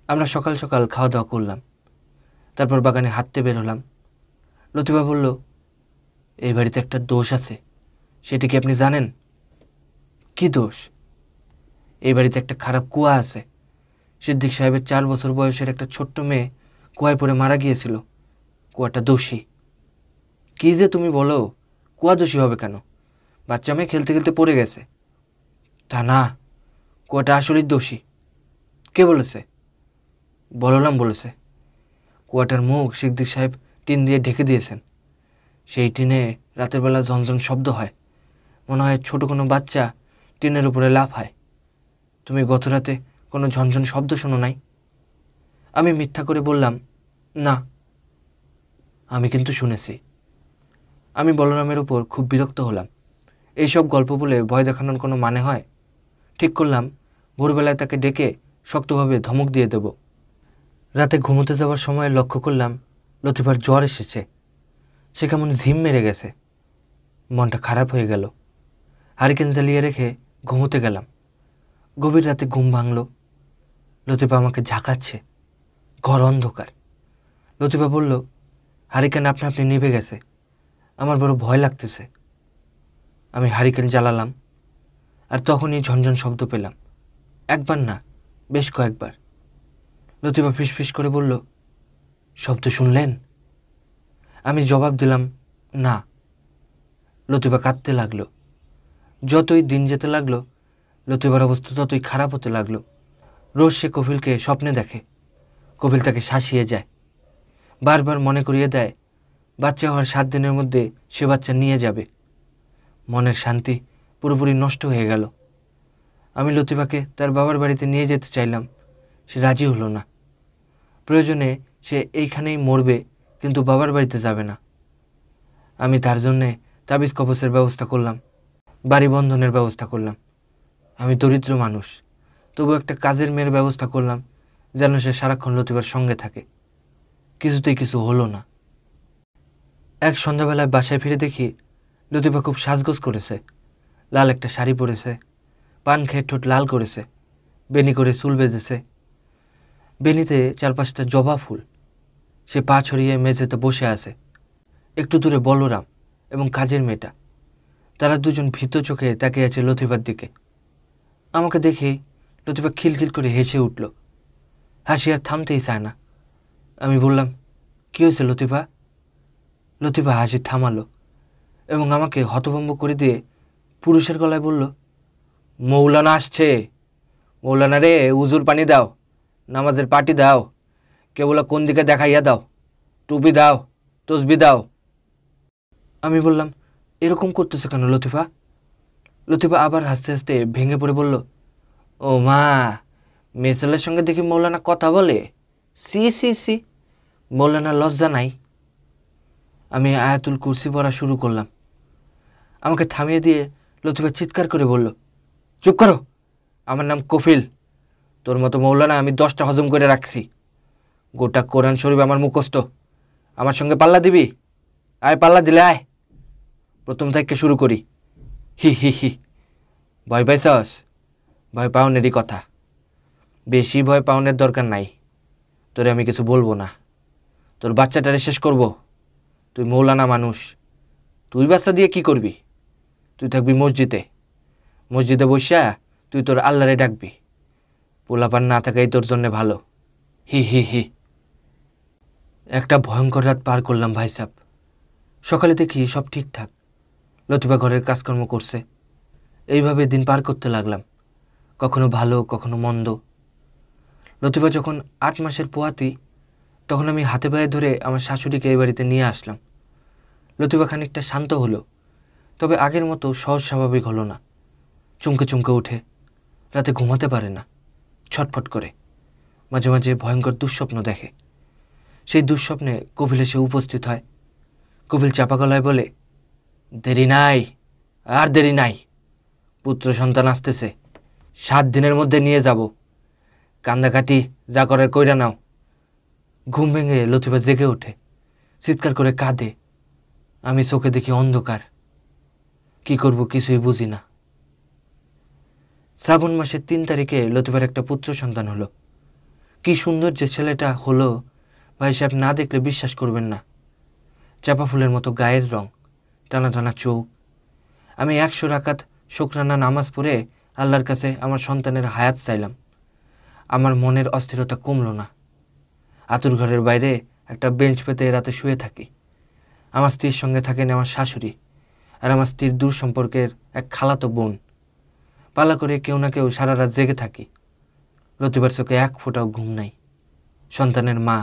আমরা সকাল সকাল খাওয়া দাওয়া করলাম। তারপর বাগানে হাঁটতে বের হলাম। লতিফা বলল, এই বাড়িতে একটা দোষ আছে, সেটি কি আপনি জানেন? কি দোষ? এই বাড়িতে একটা খারাপ কুয়া আছে। সিদ্দিক সাহেবের 4 বছর বয়সের একটা ছোট্ট মেয়ে কুয়ায় পড়ে মারা গিয়েছিল। কুয়াটা দোষী। কি যে তুমি বলো, কুয়া দোষী হবে কেন? বাচ্চা মেয়ে খেলতে খেলতে পড়ে গেছে। তা না, কুয়াটা আসলেই দোষী। কে বলেছে? বলরাম বলেছে। কুয়াটার মুখ সিদ্দিক সাহেব টিন দিয়ে ঢেকে দিয়েছেন। সেই টিনে রাতের বেলা ঝনঝন শব্দ হয়, মনে হয় ছোট কোনো বাচ্চা টিনের উপরে লাফায়। তুমি গত রাতে কোনো ঝনঝন শব্দ শোনো নাই? আমি মিথ্যা করে বললাম, না। আমি কিন্তু শুনেছি। আমি বলরামের ওপর খুব বিরক্ত হলাম। এইসব গল্প বলে ভয় দেখানোর কোনো মানে হয়? ঠিক করলাম ভোরবেলায় তাকে ডেকে শক্তভাবে ধমক দিয়ে দেব। রাতে ঘুমোতে যাওয়ার সময় লক্ষ্য করলাম লতিফার জ্বর এসেছে। সে কেমন ঝিম মেরে গেছে। মনটা খারাপ হয়ে গেল। হারিকেন জ্বালিয়ে রেখে ঘুমোতে গেলাম। গভীর রাতে ঘুম ভাঙল। লতিফা আমাকে ঝাঁকাচ্ছে। ঘর অন্ধকার। লতিফা বলল, হারিকেন আপনা আপনি নিভে গেছে, আমার বড় ভয় লাগতেছে। আমি হারিকেন জ্বালালাম, আর তখনই ঝনঝন শব্দ পেলাম। একবার না, বেশ কয়েকবার। লতিফা ফিসফিস করে বলল, শব্দ শুনলেন? আমি জবাব দিলাম, না। লতিফা কাঁদতে লাগলো। যতই দিন যেতে লাগলো লতিফার অবস্থা ততই খারাপ হতে লাগলো। রোজ সে কফিলকে স্বপ্নে দেখে। কফিল তাকে শাসিয়ে যায়, বারবার মনে করিয়ে দেয় বাচ্চা হওয়ার 7 দিনের মধ্যে সে বাচ্চা নিয়ে যাবে। মনের শান্তি পুরোপুরি নষ্ট হয়ে গেল। আমি লতিফাকে তার বাবার বাড়িতে নিয়ে যেতে চাইলাম, সে রাজি হলো না। প্রয়োজনে সে এইখানেই মরবে, কিন্তু বাবার বাড়িতে যাবে না। আমি তার জন্যে তাবিজ কবচের ব্যবস্থা করলাম, বাড়ি বন্ধনের ব্যবস্থা করলাম। আমি দরিদ্র মানুষ, তবু একটা কাজের মেয়ের ব্যবস্থা করলাম, যেন সে সারাক্ষণ লতিফার সঙ্গে থাকে। কিছুতেই কিছু হলো না। এক সন্ধ্যাবেলায় বাসায় ফিরে দেখি লতিফা খুব সাজগোজ করেছে। লাল একটা শাড়ি পরেছে, পান খেয়ে ঠোঁট লাল করেছে, বেনি করে চুল বেঁধেছে। বেনিতে 4-5টা জবা ফুল। সে পা ছড়িয়ে মেঝেতে বসে আছে। একটু দূরে বলরাম এবং কাজের মেয়েটা, তারা দুজন ভীত চোখে তাকিয়ে আছে লতিফার দিকে। আমাকে দেখেই লতিফা খিলখিল করে হেসে উঠল। হাসি আর থামতেই চায় না। আমি বললাম, কী হয়েছে লতিফা? লতিফা হাসি থামালো এবং আমাকে হতভম্ব করে দিয়ে পুরুষের গলায় বলল, মৌলানা আসছে, মৌলানা রে, উজুর পানি দাও, নামাজের পাটি দাও, কেবলা কোন দিকে দেখাইয়া দাও, টুপি দাও, তসবি দাও। আমি বললাম, এরকম করতেছে কেন লতিফা? লতিফা আবার হাসতে হাসতে ভেঙে পড়ে বলল, ও মা, মেয়েছেলের সঙ্গে দেখি মৌলানা কথা বলে? সি সি সি, মৌলানা লজ্জা নাই? আমি আয়াতুল কুরসি পড়া শুরু করলাম। আমাকে থামিয়ে দিয়ে লতিফা চিৎকার করে বলল, চুপ করো, আমার নাম কফিল। তোর মতো মৌলানা আমি 10টা হজম করে রাখছি। গোটা কোরআন শরীফ আমার মুখস্থ। আমার সঙ্গে পাল্লা দিবি? আয়, পাল্লা দিলে আয়। প্রথম থেকে শুরু করি। হি হি হি। ভয় পাইছস? ভয় পাওনেরই কথা। বেশি ভয় পাওনের দরকার নাই। তোরে আমি কিছু বলবো না। তোর বাচ্চাটারে শেষ করব। তুই মৌলানা মানুষ। তুই বাচ্চা দিয়ে কি করবি? তুই থাকবি মসজিদে। মসজিদে বসা তুই তোর আল্লাহরে ডাকবি। পোলাপান না থাকাই তোর জন্যে ভালো। হি হি হি। একটা ভয়ঙ্কর রাত পার করলাম ভাই সাহেব। সকালে দেখি সব ঠিকঠাক। লতিফা ঘরের কাজকর্ম করছে। এইভাবে দিন পার করতে লাগলাম, কখনো ভালো কখনো মন্দ। লতিফা যখন 8 মাসের পোয়াতি, তখন আমি হাতে পায়ে ধরে আমার শাশুড়িকে এই বাড়িতে নিয়ে আসলাম। লতিফা খানিকটা শান্ত হলো, তবে আগের মতো সহজ স্বাভাবিক হলো না। চমকে চমকে উঠে, রাতে ঘুমাতে পারে না, ছটফট করে, মাঝে মাঝে ভয়ঙ্কর দুঃস্বপ্ন দেখে। সেই দুঃস্বপ্নে কপিল এসে উপস্থিত হয়। কপিল চাপা গলায় বলে, দেরি নাই, আর দেরি নাই। পুত্র সন্তান আসতেছে, 7 দিনের মধ্যে নিয়ে যাব। কান্দাকাটি যা করার কইরা নাও। ঘুম ভেঙে লতিফা জেগে ওঠে, চিৎকার করে কাঁদে। আমি চোখে দেখি অন্ধকার। কি করব কিছুই বুঝি না। শ্রাবণ মাসের 3 তারিখে লতিফার একটা পুত্র সন্তান হলো। কি সুন্দর যে ছেলেটা হলো, ভাই সাহেব না দেখলে বিশ্বাস করবেন না। চাপা ফুলের মতো গায়ের রং, টানা টানা চোখ। আমি 100 রাকাত শুকরানা নামাজ পড়ে আল্লাহর কাছে আমার সন্তানের হায়াত চাইলাম। আমার মনের অস্থিরতা কমল না। আতুর ঘরের বাইরে একটা বেঞ্চ পেতে রাতে শুয়ে থাকি। আমার স্ত্রীর সঙ্গে থাকেন আমার শাশুড়ি আর আমার স্ত্রীর দূর সম্পর্কের এক খালাতো বোন। পালা করে কেউ না কেউ সারা রাত জেগে থাকি। লতিফার চোখে 1 ফোঁটাও ঘুম নাই। সন্তানের মা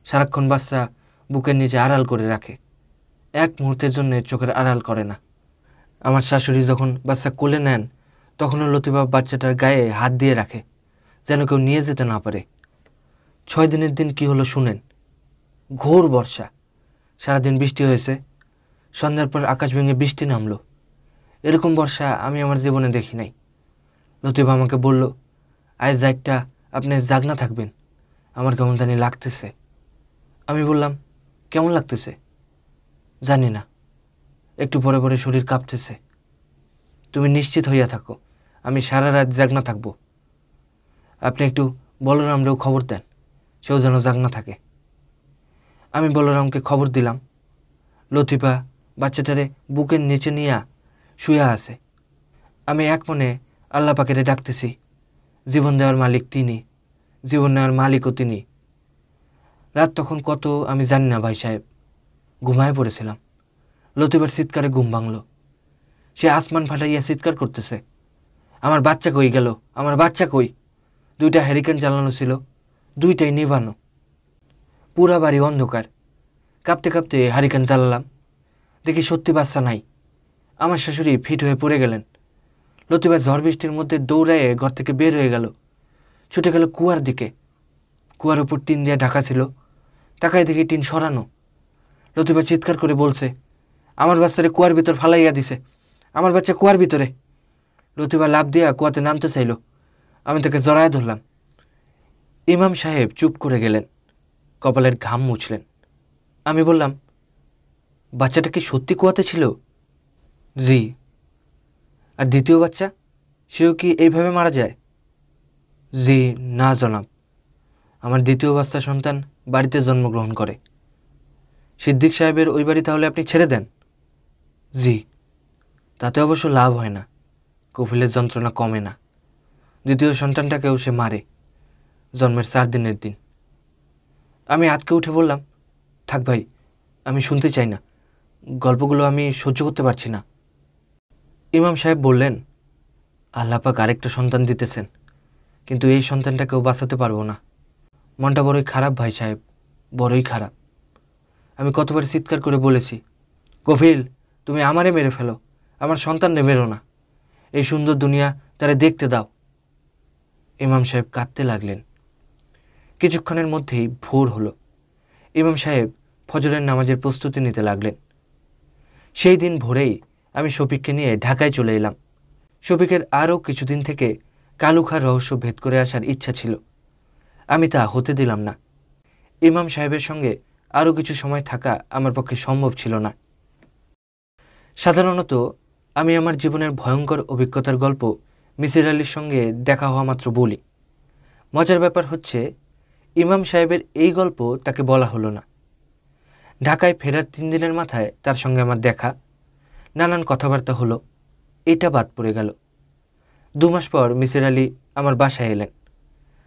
সারাক্ষণ বাচ্চা বুকের নিচে আড়াল করে রাখে, 1 মুহূর্তের জন্য চোখের আড়াল করে না। আমার শাশুড়ি যখন বাচ্চা কোলে নেন, তখনও লতিফা বাচ্চাটার গায়ে হাত দিয়ে রাখে, যেন কেউ নিয়ে যেতে না পারে। 6 দিনের দিন কি হলো শুনেন। ঘোর বর্ষা, সারাদিন বৃষ্টি হয়েছে। সন্ধ্যার পর আকাশ ভেঙে বৃষ্টি নামলো। এরকম বর্ষা আমি আমার জীবনে দেখি নাই। লতিফা আমাকে বলল, আজ রাতটা আপনি জাগনা থাকবেন, আমার কেমন জানি লাগতেছে। আমি বললাম, কেমন লাগতেছে? জানি না, একটু পরে পরে শরীর কাঁপতেছে। তুমি নিশ্চিত হইয়া থাকো, আমি সারা রাত জাগনা থাকবো। আপনি একটু বলরামরেও খবর দেন, সেও যেন জাগনা থাকে। আমি বলরামকে খবর দিলাম। লতিফা বাচ্চাটারে বুকের নিচে নিয়া শুয়া আছে। আমি এক মনে আল্লাহ পাকেরে ডাকতেছি। জীবন দেওয়ার মালিক তিনি, জীবন নেওয়ার মালিকও তিনি। রাত তখন কত আমি জানি না ভাই সাহেব। ঘুমায় পড়েছিলাম। লতিফার চিৎকারে ঘুম ভাঙল। সে আসমান ফাটাইয়া চিৎকার করতেছে, আমার বাচ্চা কই গেল, আমার বাচ্চা কই? 2টা হ্যারিকেন জ্বালানো ছিল, 2টাই নিভানো। পুরা বাড়ি অন্ধকার। কাঁপতে কাঁপতে হ্যারিকেন জ্বালালাম, দেখি সত্যি বাচ্চা নাই। আমার শাশুড়ি ফিট হয়ে পড়ে গেলেন। লতিফা ঝড় বৃষ্টির মধ্যে দৌড়ায়ে ঘর থেকে বের হয়ে গেল, ছুটে গেল কুয়ার দিকে। কুয়ার উপর টিন দিয়ে ঢাকা ছিল, তাকায় দেখি টিন সরানো। লতিফা চিৎকার করে বলছে, আমার বাচ্চারে কুয়ার ভিতর ফালাইয়া দিছে, আমার বাচ্চা কুয়ার ভিতরে। লতিফা লাফ দিয়া কুয়াতে নামতে চাইল। আমি তাকে জড়ায় ধরলাম। ইমাম সাহেব চুপ করে গেলেন, কপালের ঘাম মুছলেন। আমি বললাম, বাচ্চাটা কি সত্যি কুয়াতে ছিল? জি। আর দ্বিতীয় বাচ্চা, সেও কি এইভাবে মারা যায়? জি না জনাব, আমার দ্বিতীয় বাচ্চা সন্তান বাড়িতে জন্মগ্রহণ করে। সিদ্দিক সাহেবের ওই বাড়ি তাহলে আপনি ছেড়ে দেন? জি। তাতে অবশ্য লাভ হয় না, কফিলের যন্ত্রণা কমে না। দ্বিতীয় সন্তানটাকেও সে মারে জন্মের 4 দিনের দিন। আমি আতকে উঠে বললাম, থাক ভাই, আমি শুনতে চাই না, গল্পগুলো আমি সহ্য করতে পারছি না। ইমাম সাহেব বললেন, আল্লাহ পাক আরেকটা সন্তান দিতেছেন, কিন্তু এই সন্তানটাকেও বাঁচাতে পারবো না। মনটা বড়ই খারাপ ভাই সাহেব, বড়ই খারাপ। আমি কতবার চিৎকার করে বলেছি, কফিল তুমি আমারে মেরে ফেলো, আমার সন্তানরে মেরো না, এই সুন্দর দুনিয়া তারা দেখতে দাও। ইমাম সাহেব কাঁদতে লাগলেন। কিছুক্ষণের মধ্যেই ভোর হলো। ইমাম সাহেব ফজরের নামাজের প্রস্তুতি নিতে লাগলেন। সেই দিন ভোরেই আমি শফিককে নিয়ে ঢাকায় চলে এলাম। শফিকের আরও কিছুদিন থেকে কালুখার রহস্য ভেদ করে আসার ইচ্ছা ছিল, আমি তা হতে দিলাম না। ইমাম সাহেবের সঙ্গে আরও কিছু সময় থাকা আমার পক্ষে সম্ভব ছিল না। সাধারণত আমি আমার জীবনের ভয়ঙ্কর অভিজ্ঞতার গল্প মিসির আলির সঙ্গে দেখা হওয়া মাত্র বলি। মজার ব্যাপার হচ্ছে, ইমাম সাহেবের এই গল্প তাকে বলা হলো না। ঢাকায় ফেরার 3 দিনের মাথায় তার সঙ্গে আমার দেখা, নানান কথাবার্তা হলো, এটা বাদ পড়ে গেল। 2 মাস পর মিসির আলি আমার বাসায় এলেন।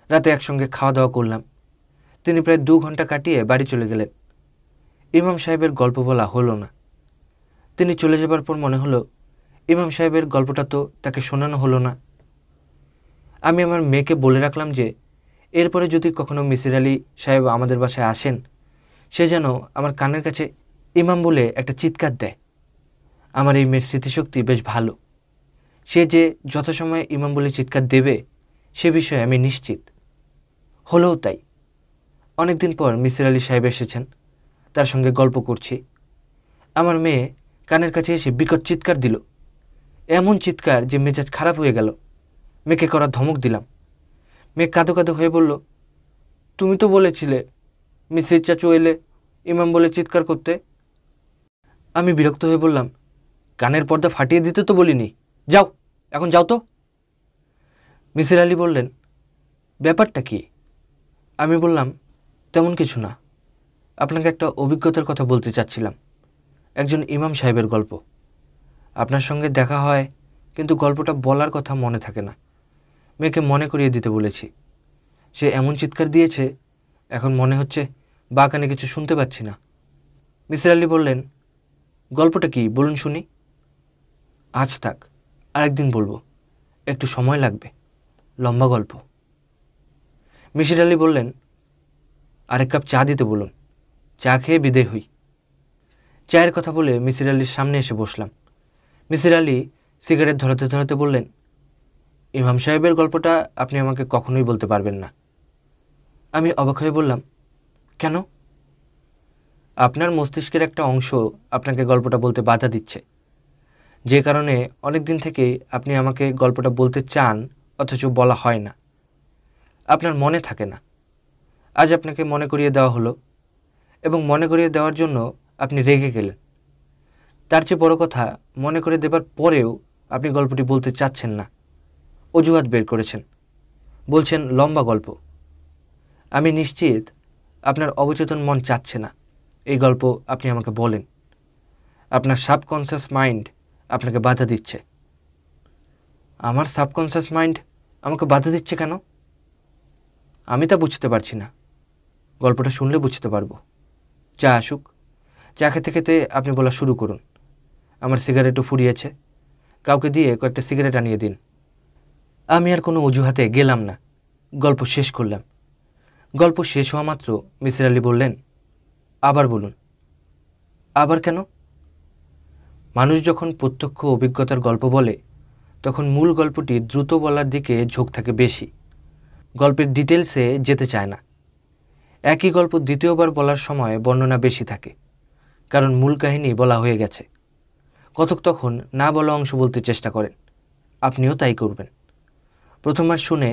রাতে একসঙ্গে খাওয়া দাওয়া করলাম। তিনি প্রায় 2 ঘন্টা কাটিয়ে বাড়ি চলে গেলেন। ইমাম সাহেবের গল্প বলা হলো না। তিনি চলে যাবার পর মনে হলো ইমাম সাহেবের গল্পটা তো তাকে শোনানো হলো না। আমি আমার মেয়েকে বলে রাখলাম যে এরপরে যদি কখনো মিসির আলি সাহেব আমাদের বাসায় আসেন, সে যেন আমার কানের কাছে ইমাম বলে একটা চিৎকার দেয়। আমার এই মেয়ের স্মৃতিশক্তি বেশ ভালো, সে যে যথাসময়ে ইমাম বলে চিৎকার দেবে সে বিষয়ে আমি নিশ্চিত। হলেও তাই। অনেকদিন পর মিসির আলি সাহেব এসেছেন, তার সঙ্গে গল্প করছি। আমার মেয়ে কানের কাছে এসে বিকট চিৎকার দিল, এমন চিৎকার যে মেজাজ খারাপ হয়ে গেল। মেয়েকে করা ধমক দিলাম। মেয়ে কাঁদো কাঁদো হয়ে বলল, তুমি তো বলেছিলে মিসির চাচু এলে ইমাম বলে চিৎকার করতে। আমি বিরক্ত হয়ে বললাম, কানের পর্দা ফাটিয়ে দিতে তো বলিনি, যাও এখন যাও তো। মিসির আলি বললেন, ব্যাপারটা কি? আমি বললাম, তেমন কিছু না, আপনাকে একটা অভিজ্ঞতার কথা বলতে চাচ্ছিলাম। একজন ইমাম সাহেবের গল্প। আপনার সঙ্গে দেখা হয়, কিন্তু গল্পটা বলার কথা মনে থাকে না। মেয়েকে মনে করিয়ে দিতে বলেছি। সে এমন চিৎকার দিয়েছে, এখন মনে হচ্ছে বা কানে কিছু শুনতে পাচ্ছি না। মিসির আলি বললেন, গল্পটা কি বলুন শুনি। আজ থাক, আরেকদিন বলবো, একটু সময় লাগবে, লম্বা গল্প। মিসির আলি বললেন, আরেক কাপ চা দিতে বলুন, চা খেয়ে বিদায় হই। চায়ের কথা বলে মিসির আলির সামনে এসে বসলাম। মিসির আলি সিগারেট ধরাতে ধরাতে বললেন, ইমাম সাহেবের গল্পটা আপনি আমাকে কখনোই বলতে পারবেন না। আমি অবাক হয়ে বললাম, কেন? আপনার মস্তিষ্কের একটা অংশ আপনাকে গল্পটা বলতে বাধা দিচ্ছে, যে কারণে অনেক দিন থেকেই আপনি আমাকে গল্পটা বলতে চান, অথচ বলা হয় না। আপনার মনে থাকে না। আজ আপনাকে মনে করিয়ে দেওয়া হলো, এবং মনে করিয়ে দেওয়ার জন্য আপনি রেগে গেলেন। তার চেয়ে বড় কথা, মনে করে দেবার পরেও আপনি গল্পটি বলতে চাচ্ছেন না, অজুহাত বের করেছেন, বলছেন লম্বা গল্প। আমি নিশ্চিত আপনার অবচেতন মন চাচ্ছে না এই গল্প আপনি আমাকে বলেন। আপনার সাবকনসিয়াস মাইন্ড আপনাকে বাধা দিচ্ছে। আমার সাবকনসিয়াস মাইন্ড আমাকে বাধা দিচ্ছে কেন? আমি তা বুঝতে পারছি না। গল্পটা শুনলে বুঝতে পারবো। চা আসুক, চা খেতে খেতে আপনি বলা শুরু করুন। আমার সিগারেটও ফুরিয়েছে, কাউকে দিয়ে কয়েকটা সিগারেট আনিয়ে দিন। আমি আর কোনো অজুহাতে গেলাম না, গল্প শেষ করলাম। গল্প শেষ হওয়া মাত্র মিসির আলি বললেন, আবার বলুন। আবার কেন? মানুষ যখন প্রত্যক্ষ অভিজ্ঞতার গল্প বলে, তখন মূল গল্পটি দ্রুত বলার দিকে ঝোঁক থাকে বেশি, গল্পের ডিটেলসে যেতে চায় না। একই গল্প দ্বিতীয়বার বলার সময় বর্ণনা বেশি থাকে, কারণ মূল কাহিনী বলা হয়ে গেছে। কথক তখন না বলা অংশ বলতে চেষ্টা করেন। আপনিও তাই করবেন। প্রথমবার শুনে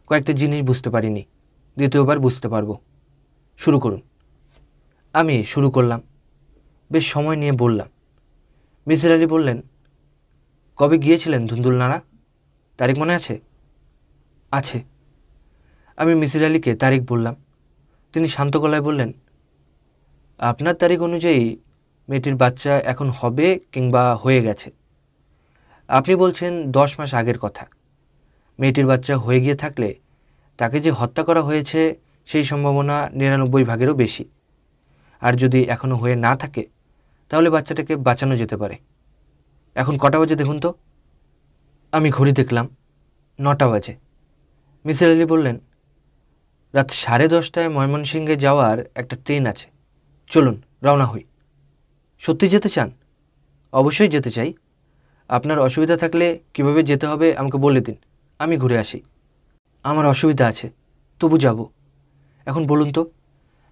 কয়েকটা জিনিস বুঝতে পারিনি, দ্বিতীয়বার বুঝতে পারবো। শুরু করুন। আমি শুরু করলাম, বেশ সময় নিয়ে বললাম। মিসির আলি বললেন, কবে গিয়েছিলেন ধুন্দুল নাড়া? তারিখ মনে আছে? আছে। আমি মিসির আলিকে তারিখ বললাম। তিনি শান্ত গলায় বললেন, আপনার তারিখ অনুযায়ী মেয়েটির বাচ্চা এখন হবে কিংবা হয়ে গেছে। আপনি বলছেন 10 মাস আগের কথা। মেয়েটির বাচ্চা হয়ে গিয়ে থাকলে তাকে যে হত্যা করা হয়েছে সেই সম্ভাবনা 99 ভাগেরও বেশি। আর যদি এখনও হয়ে না থাকে, তাহলে বাচ্চাটাকে বাঁচানো যেতে পারে। এখন কটা বাজে দেখুন তো। আমি ঘড়ি দেখলাম, 9টা বাজে। মিসির আলি বললেন, রাত 10:30টায় ময়মনসিংহে যাওয়ার একটা ট্রেন আছে, চলুন রওনা হই। সত্যি যেতে চান? অবশ্যই যেতে চাই। আপনার অসুবিধা থাকলে কিভাবে যেতে হবে আমাকে বলে দিন, আমি ঘুরে আসি। আমার অসুবিধা আছে, তবু যাব। এখন বলুন তো,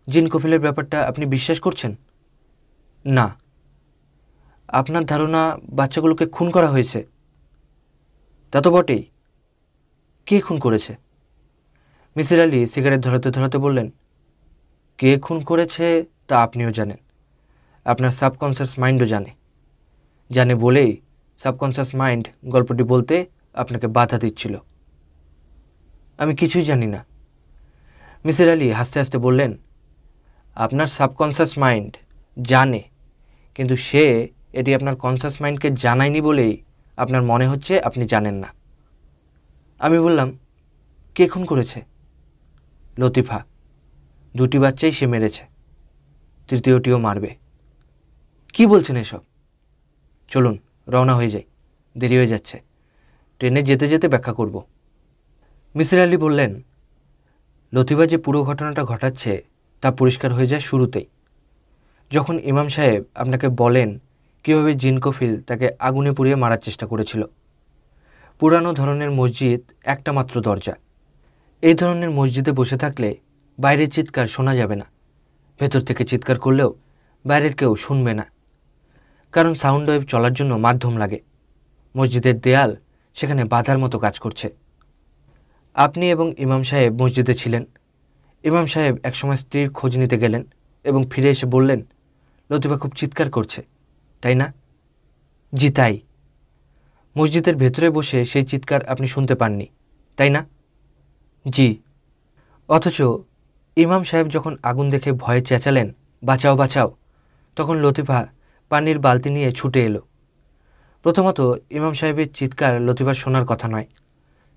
জিন কফিলের ব্যাপারটা আপনি বিশ্বাস করছেন? না। আপনার ধারণা বাচ্চাগুলোকে খুন করা হয়েছে? তা তো বটেই। কে খুন করেছে? মিসির আলি সিগারেট ধরাতে ধরাতে বললেন, কে খুন করেছে তা আপনিও জানেন, আপনার সাবকনসিয়াস মাইন্ডও জানে বলেই সাবকনসিয়াস মাইন্ড গল্পটি বলতে আপনাকে বাধা দিচ্ছিল। আমি কিছুই জানি না। মিসির আলি হাসতে হাসতে বললেন, আপনার সাবকনসিয়াস মাইন্ড জানে, কিন্তু সে এটি আপনার কনসিয়াস মাইন্ডকে জানায়নি বলেই আপনার মনে হচ্ছে আপনি জানেন না। আমি বললাম, কে খুন করেছে? লতিফা। 2টি বাচ্চাই সে মেরেছে, তৃতীয়টিও মারবে। কি বলছেন এসব? চলুন রওনা হয়ে যাই, দেরি হয়ে যাচ্ছে। ট্রেনে যেতে যেতে ব্যাখ্যা করব। মিসির আলি বললেন, লতিফা যে পুরো ঘটনাটা ঘটাচ্ছে তা পরিষ্কার হয়ে যায় শুরুতেই, যখন ইমাম সাহেব আপনাকে বলেন কীভাবে জিন কফিল তাকে আগুনে পুড়িয়ে মারার চেষ্টা করেছিল। পুরানো ধরনের মসজিদ, একটা মাত্র দরজা। এই ধরনের মসজিদে বসে থাকলে বাইরের চিৎকার শোনা যাবে না, ভেতর থেকে চিৎকার করলেও বাইরের কেউ শুনবে না, কারণ সাউন্ড ওয়েভ চলার জন্য মাধ্যম লাগে। মসজিদের দেয়াল সেখানে বাধার মতো কাজ করছে। আপনি এবং ইমাম সাহেব মসজিদে ছিলেন। ইমাম সাহেব একসময় স্ত্রীর খোঁজ নিতে গেলেন এবং ফিরে এসে বললেন, লতিফা খুব চিৎকার করছে, তাই না? জি তাই। মসজিদের ভেতরে বসে সেই চিৎকার আপনি শুনতে পাননি, তাই না? জি। অথচ ইমাম সাহেব যখন আগুন দেখে ভয়ে চেঁচালেন, বাঁচাও বাঁচাও, তখন লতিফা পানির বালতি নিয়ে ছুটে এলো। প্রথমত, ইমাম সাহেবের চিৎকার লতিফার শোনার কথা নয়।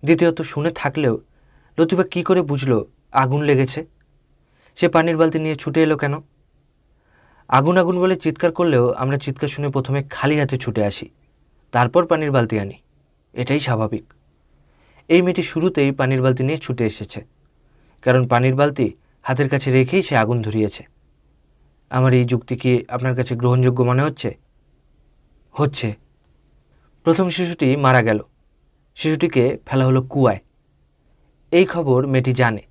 দ্বিতীয়ত, শুনে থাকলেও লতিফা কী করে বুঝলো আগুন লেগেছে? সে পানির বালতি নিয়ে ছুটে এলো কেন? আগুন আগুন বলে চিৎকার করলেও আমরা চিৎকার শুনে প্রথমে খালি হাতে ছুটে আসি, তারপর পানির বালতি আনি। এটাই স্বাভাবিক। এই মেয়েটি শুরুতেই পানির বালতি নিয়ে ছুটে এসেছে, কারণ পানির বালতি হাতের কাছে রেখেই সে আগুন ধরিয়েছে। আমার এই যুক্তি কি আপনার কাছে গ্রহণযোগ্য মনে হচ্ছে? হচ্ছে। প্রথম শিশুটি মারা গেল, শিশুটিকে ফেলা হলো কুয়ায়। এই খবর মেয়েটি জানে,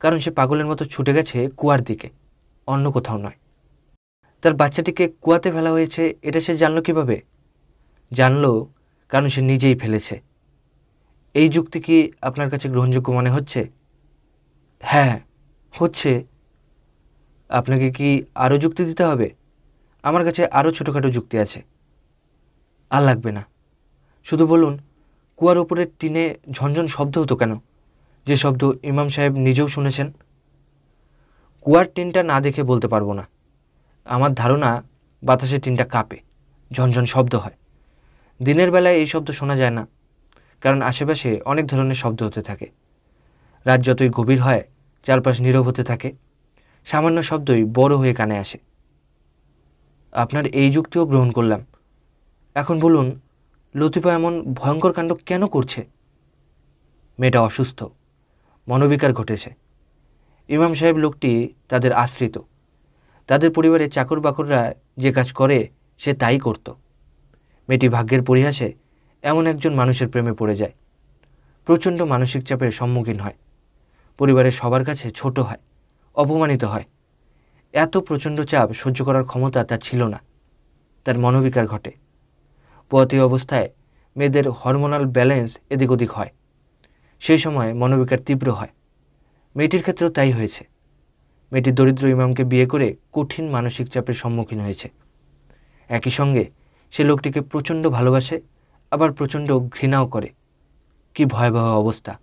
কারণ সে পাগলের মতো ছুটে গেছে কুয়ার দিকে, অন্য কোথাও নয়। তার বাচ্চাটিকে কুয়াতে ফেলা হয়েছে এটা সে জানলো কিভাবে? জানলো কারণ সে নিজেই ফেলেছে। এই যুক্তি কি আপনার কাছে গ্রহণযোগ্য মনে হচ্ছে? হ্যাঁ, হচ্ছে। আপনাকে কি আরও যুক্তি দিতে হবে? আমার কাছে আরও ছোটোখাটো যুক্তি আছে। আর লাগবে না, শুধু বলুন, কুয়ার ওপরের টিনে ঝনঝন শব্দ হতো কেন, যে শব্দ ইমাম সাহেব নিজেও শুনেছেন? কুয়ার টিনটা না দেখে বলতে পারবো না। আমার ধারণা বাতাসে টিনটা কাঁপে, ঝনঝন শব্দ হয়। দিনের বেলায় এই শব্দ শোনা যায় না, কারণ আশেপাশে অনেক ধরনের শব্দ হতে থাকে। রাত যতই গভীর হয়, চারপাশ নীরব হতে থাকে, সামান্য শব্দই বড় হয়ে কানে আসে। আপনার এই যুক্তিও গ্রহণ করলাম। এখন বলুন, লতিফা এমন ভয়ঙ্কর কাণ্ড কেন করছে? মেয়েটা অসুস্থ, মনোবিকার ঘটেছে। ইমাম সাহেব লোকটি তাদের আশ্রিত, তাদের পরিবারের চাকর বাকররা যে কাজ করে সে তাই করত। মেয়েটি ভাগ্যের পরিহাসে এমন একজন মানুষের প্রেমে পড়ে যায়, প্রচণ্ড মানসিক চাপের সম্মুখীন হয়, পরিবারের সবার কাছে ছোট হয়, অপমানিত হয়। এত প্রচণ্ড চাপ সহ্য করার ক্ষমতা তার ছিল না, তার মনোবিকার ঘটে। পোয়াতি অবস্থায় মেয়েদের হরমোনাল ব্যালেন্স এদিক ওদিক হয়, সেই সময় মনোবিকার তীব্র হয়। মেয়েটির ক্ষেত্রেও তাই হয়েছে। মেয়েটি দরিদ্র ইমামকে বিয়ে করে কঠিন মানসিক চাপের সম্মুখীন হয়েছে। একই সঙ্গে সে লোকটিকে প্রচণ্ড ভালোবাসে, আবার প্রচণ্ড ঘৃণাও করে। কি ভয়াবহ অবস্থা!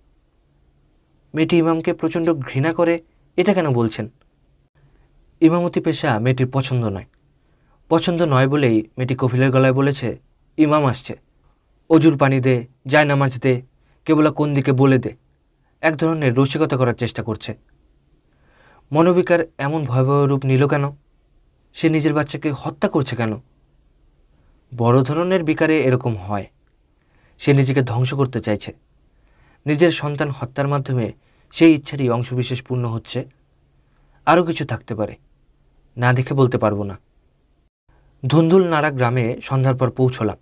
মেয়েটি ইমামকে প্রচণ্ড ঘৃণা করে এটা কেন বলছেন? ইমামতি পেশা মেয়েটির পছন্দ নয়। পছন্দ নয় বলেই মেয়েটি কফিলের গলায় বলেছে, ইমাম আসছে, অজুর পানি দে, জায়নামাজ দে, কেবল কোন দিকে বলে দে। এক ধরনের রসিকতা করার চেষ্টা করছে। মনোবিকার এমন ভয়াবহ রূপ নিল কেন? সে নিজের বাচ্চাকে হত্যা করছে কেন? বড় ধরনের বিকারে এরকম হয়। সে নিজেকে ধ্বংস করতে চাইছে, নিজের সন্তান হত্যার মাধ্যমে সেই ইচ্ছারই অংশবিশেষ পূর্ণ হচ্ছে। আরও কিছু থাকতে পারে, না দেখে বলতে পারবো না। ধুন্দুল নাড়া গ্রামে সন্ধ্যার পর পৌঁছলাম।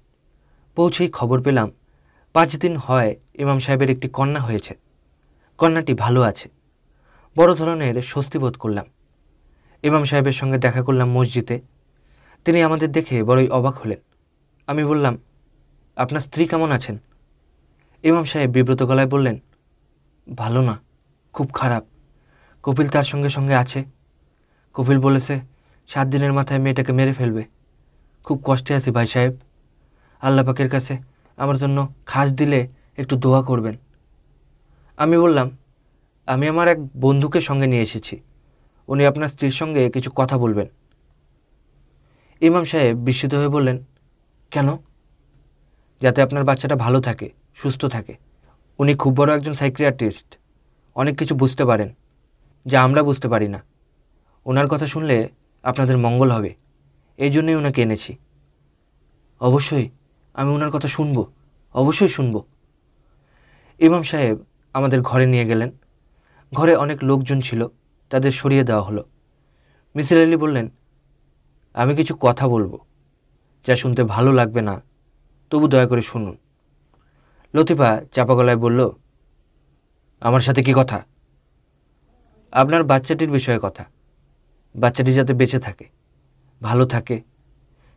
পৌঁছেই খবর পেলাম 5 দিন হয় ইমাম সাহেবের একটি কন্যা হয়েছে। কন্যাটি ভালো আছে। বড় ধরনের স্বস্তি বোধ করলাম। ইমাম সাহেবের সঙ্গে দেখা করলাম মসজিদে। তিনি আমাদের দেখে বড়ই অবাক হলেন। আমি বললাম, আপনার স্ত্রী কেমন আছেন? ইমাম সাহেব বিব্রত গলায় বললেন, ভালো না, খুব খারাপ। কপিল তার সঙ্গে সঙ্গে আছে। কপিল বলেছে 7 দিনের মাথায় মেয়েটাকে মেরে ফেলবে। খুব কষ্টে আছি ভাই সাহেব। আল্লাহ পাকের কাছে আমার জন্য খাস দিলে একটু দোয়া করবেন। আমি বললাম, আমি আমার এক বন্ধুকে সঙ্গে নিয়ে এসেছি, উনি আপনার স্ত্রীর সঙ্গে কিছু কথা বলবেন। ইমাম সাহেব বিস্মিত হয়ে বললেন, কেন? যাতে আপনার বাচ্চাটা ভালো থাকে, সুস্থ থাকে। উনি খুব বড় একজন সাইকিয়াট্রিস্ট, অনেক কিছু বুঝতে পারেন যা আমরা বুঝতে পারি না। ওনার কথা শুনলে আপনাদের মঙ্গল হবে, এই জন্যই ওনাকে এনেছি। অবশ্যই আমি ওনার কথা শুনব, অবশ্যই শুনব। ইমাম সাহেব আমাদের ঘরে নিয়ে গেলেন। ঘরে অনেক লোকজন ছিল, তাদের সরিয়ে দেওয়া হলো। মিসির আলি বললেন, আমি কিছু কথা বলবো, যা শুনতে ভালো লাগবে না, তবু দয়া করে শুনুন। লতিফা চাপা গলায় বলল, আমার সাথে কি কথা? আপনার বাচ্চাটির বিষয়ে কথা। বাচ্চাটি যাতে বেঁচে থাকে, ভালো থাকে,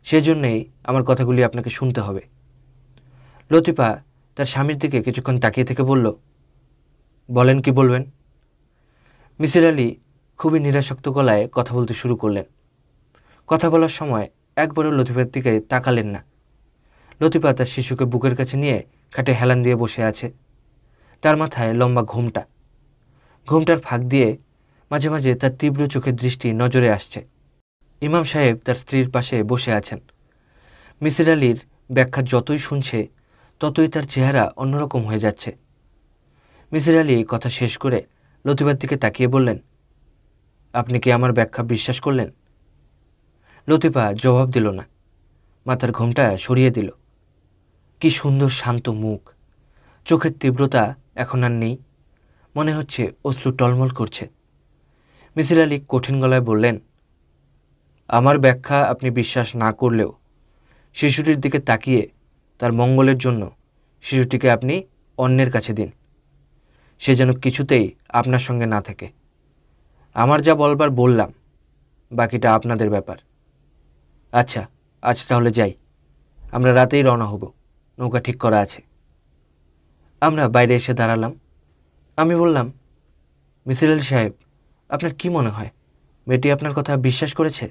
সেজন্যেই আমার কথাগুলি আপনাকে শুনতে হবে। লতিফা তার স্বামীর দিকে কিছুক্ষণ তাকিয়ে থেকে বলল, বলেন কি বলবেন। মিসির আলি খুবই নিরাসক্ত গলায় কথা বলতে শুরু করলেন। কথা বলার সময় একবারও লতিফার দিকে তাকালেন না। লতিফা তার শিশুকে বুকের কাছে নিয়ে খাটে হেলান দিয়ে বসে আছে। তার মাথায় লম্বা ঘোমটা। ঘোমটার ফাঁক দিয়ে মাঝে মাঝে তার তীব্র চোখের দৃষ্টি নজরে আসছে। ইমাম সাহেব তার স্ত্রীর পাশে বসে আছেন। মিসির আলির ব্যাখ্যা যতই শুনছে ততই তার চেহারা অন্যরকম হয়ে যাচ্ছে। মিসির আলি কথা শেষ করে লতিফার দিকে তাকিয়ে বললেন, আপনি কি আমার ব্যাখ্যা বিশ্বাস করলেন? লতিফা জবাব দিল না, মাথার ঘোমটা সরিয়ে দিল। কি সুন্দর শান্ত মুখ, চোখের তীব্রতা এখন আর নেই, মনে হচ্ছে অশ্রু টলমল করছে। মিসির আলি কঠিন গলায় বললেন, আমার ব্যাখ্যা আপনি বিশ্বাস না করলেও শিশুটির দিকে তাকিয়ে তার মঙ্গলের জন্য শিশুটিকে আপনি অন্যের কাছে দিন। সে যেন কিছুতেই আপনার সঙ্গে না থাকে। আমার যা বলবার বললাম, বাকিটা আপনাদের ব্যাপার। আচ্ছা, আজ তাহলে যাই। আমরা রাতেই রওনা হব, নৌকা ঠিক করা আছে। আমরা বাইরে এসে দাঁড়ালাম। আমি বললাম, মিসির আলি সাহেব, আপনার কি মনে হয় মেয়েটি আপনার কথা বিশ্বাস করেছে?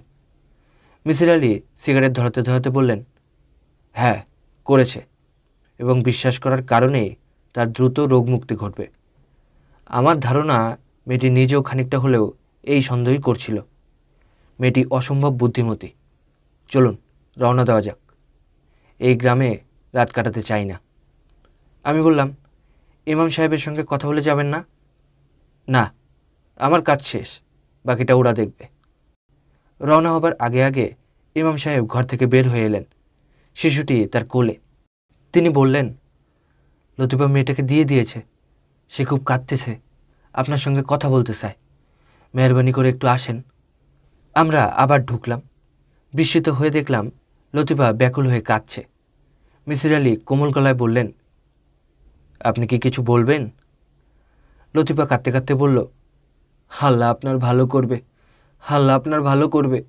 মিসির আলি সিগারেট ধরাতে ধরাতে বললেন, হ্যাঁ করেছে, এবং বিশ্বাস করার কারণেই তার দ্রুত রোগমুক্তি ঘটবে। আমার ধারণা মেয়েটি নিজেও খানিকটা হলেও এই সন্দেহই করছিল। মেয়েটি অসম্ভব বুদ্ধিমতী। চলুন রওনা দেওয়া যাক। এই গ্রামে রাত কাটাতে চাই না। আমি বললাম, ইমাম সাহেবের সঙ্গে কথা বলে যাবেন না? না, আমার কাজ শেষ, বাকিটা ওরা দেখবে। রওনা হবার আগে আগে ইমাম সাহেব ঘর থেকে বের হয়ে এলেন, শিশুটি তার কোলে। তিনি বললেন, লতিফা মেয়েটাকে দিয়ে দিয়েছে, সে খুব কাঁদতেছে, আপনার সঙ্গে কথা বলতে চায়, মেহরবানি করে একটু আসেন। আমরা আবার ঢুকলাম। বিস্মিত হয়ে দেখলাম লতিফা ব্যাকুল হয়ে কাঁদছে। মিসির আলি কোমল গলায় বললেন, আপনি কি কিছু বলবেন? লতিফা কাঁদতে কাঁদতে বলল, আল্লাহ আপনার ভালো করবে, আল্লাহ আপনার ভালো করবে।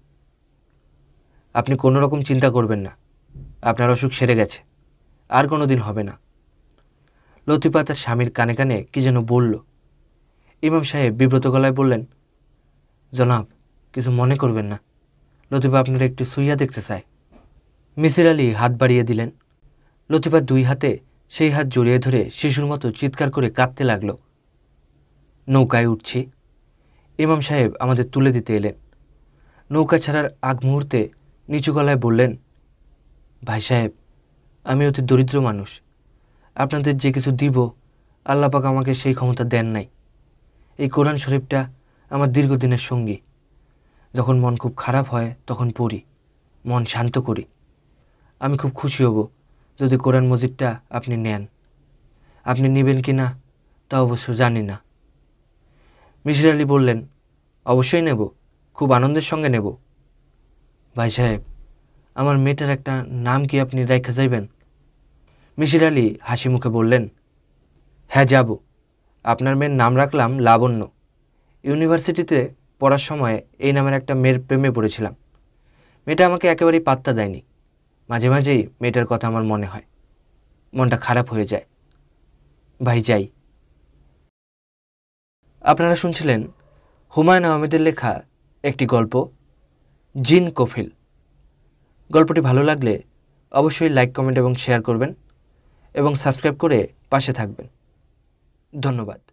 আপনি কোনো রকম চিন্তা করবেন না, আপনার অসুখ সেরে গেছে, আর কোনো দিন হবে না। লতিফা তার স্বামীর কানে কানে কি যেন বলল। ইমাম সাহেব বিব্রত গলায় বললেন, জনাব কিছু মনে করবেন না, লতিফা আপনারা একটু শুইয়া দেখতে চায়। মিসির আলি হাত বাড়িয়ে দিলেন। লতিফা 2 হাতে সেই হাত জড়িয়ে ধরে শিশুর মতো চিৎকার করে কাঁদতে লাগল। নৌকায় উঠছি। ইমাম সাহেব আমাদের তুলে দিতে এলেন। নৌকা ছাড়ার আগ মুহূর্তে নিচু গলায় বললেন, ভাই সাহেব, আমি অতি দরিদ্র মানুষ, আপনাদের যে কিছু দিব আল্লাহ পাক আমাকে সেই ক্ষমতা দেন নাই। এই কোরআন শরীফটা আমার দীর্ঘদিনের সঙ্গী। যখন মন খুব খারাপ হয় তখন পড়ি, মন শান্ত করি। আমি খুব খুশি হব যদি কোরআন মজিদটা আপনি নেন। আপনি নেবেন কি না তা অবশ্য জানি না। মিসির আলি বললেন, অবশ্যই নেব, খুব আনন্দের সঙ্গে নেব। ভাই সাহেব, আমার মেয়েটার একটা নাম কি আপনি রেখে যাইবেন? মিসির আলি হাসি মুখে বললেন, হ্যাঁ যাব। আপনার মেয়ের নাম রাখলাম লাবণ্য। ইউনিভার্সিটিতে পড়ার সময় এই নামের একটা মেয়ের প্রেমে পড়েছিলাম। মেয়েটা আমাকে একেবারেই পাত্তা দেয়নি। মাঝে মাঝেই মেয়েটার কথা আমার মনে হয়, মনটা খারাপ হয়ে যায়। ভাই যাই। আপনারা শুনছিলেন হুমায়ুন আহমেদের লেখা একটি গল্প, জিন কফিল। গল্পটি ভালো লাগলে অবশ্যই লাইক, কমেন্ট এবং শেয়ার করবেন এবং সাবস্ক্রাইব করে পাশে থাকবেন। ধন্যবাদ।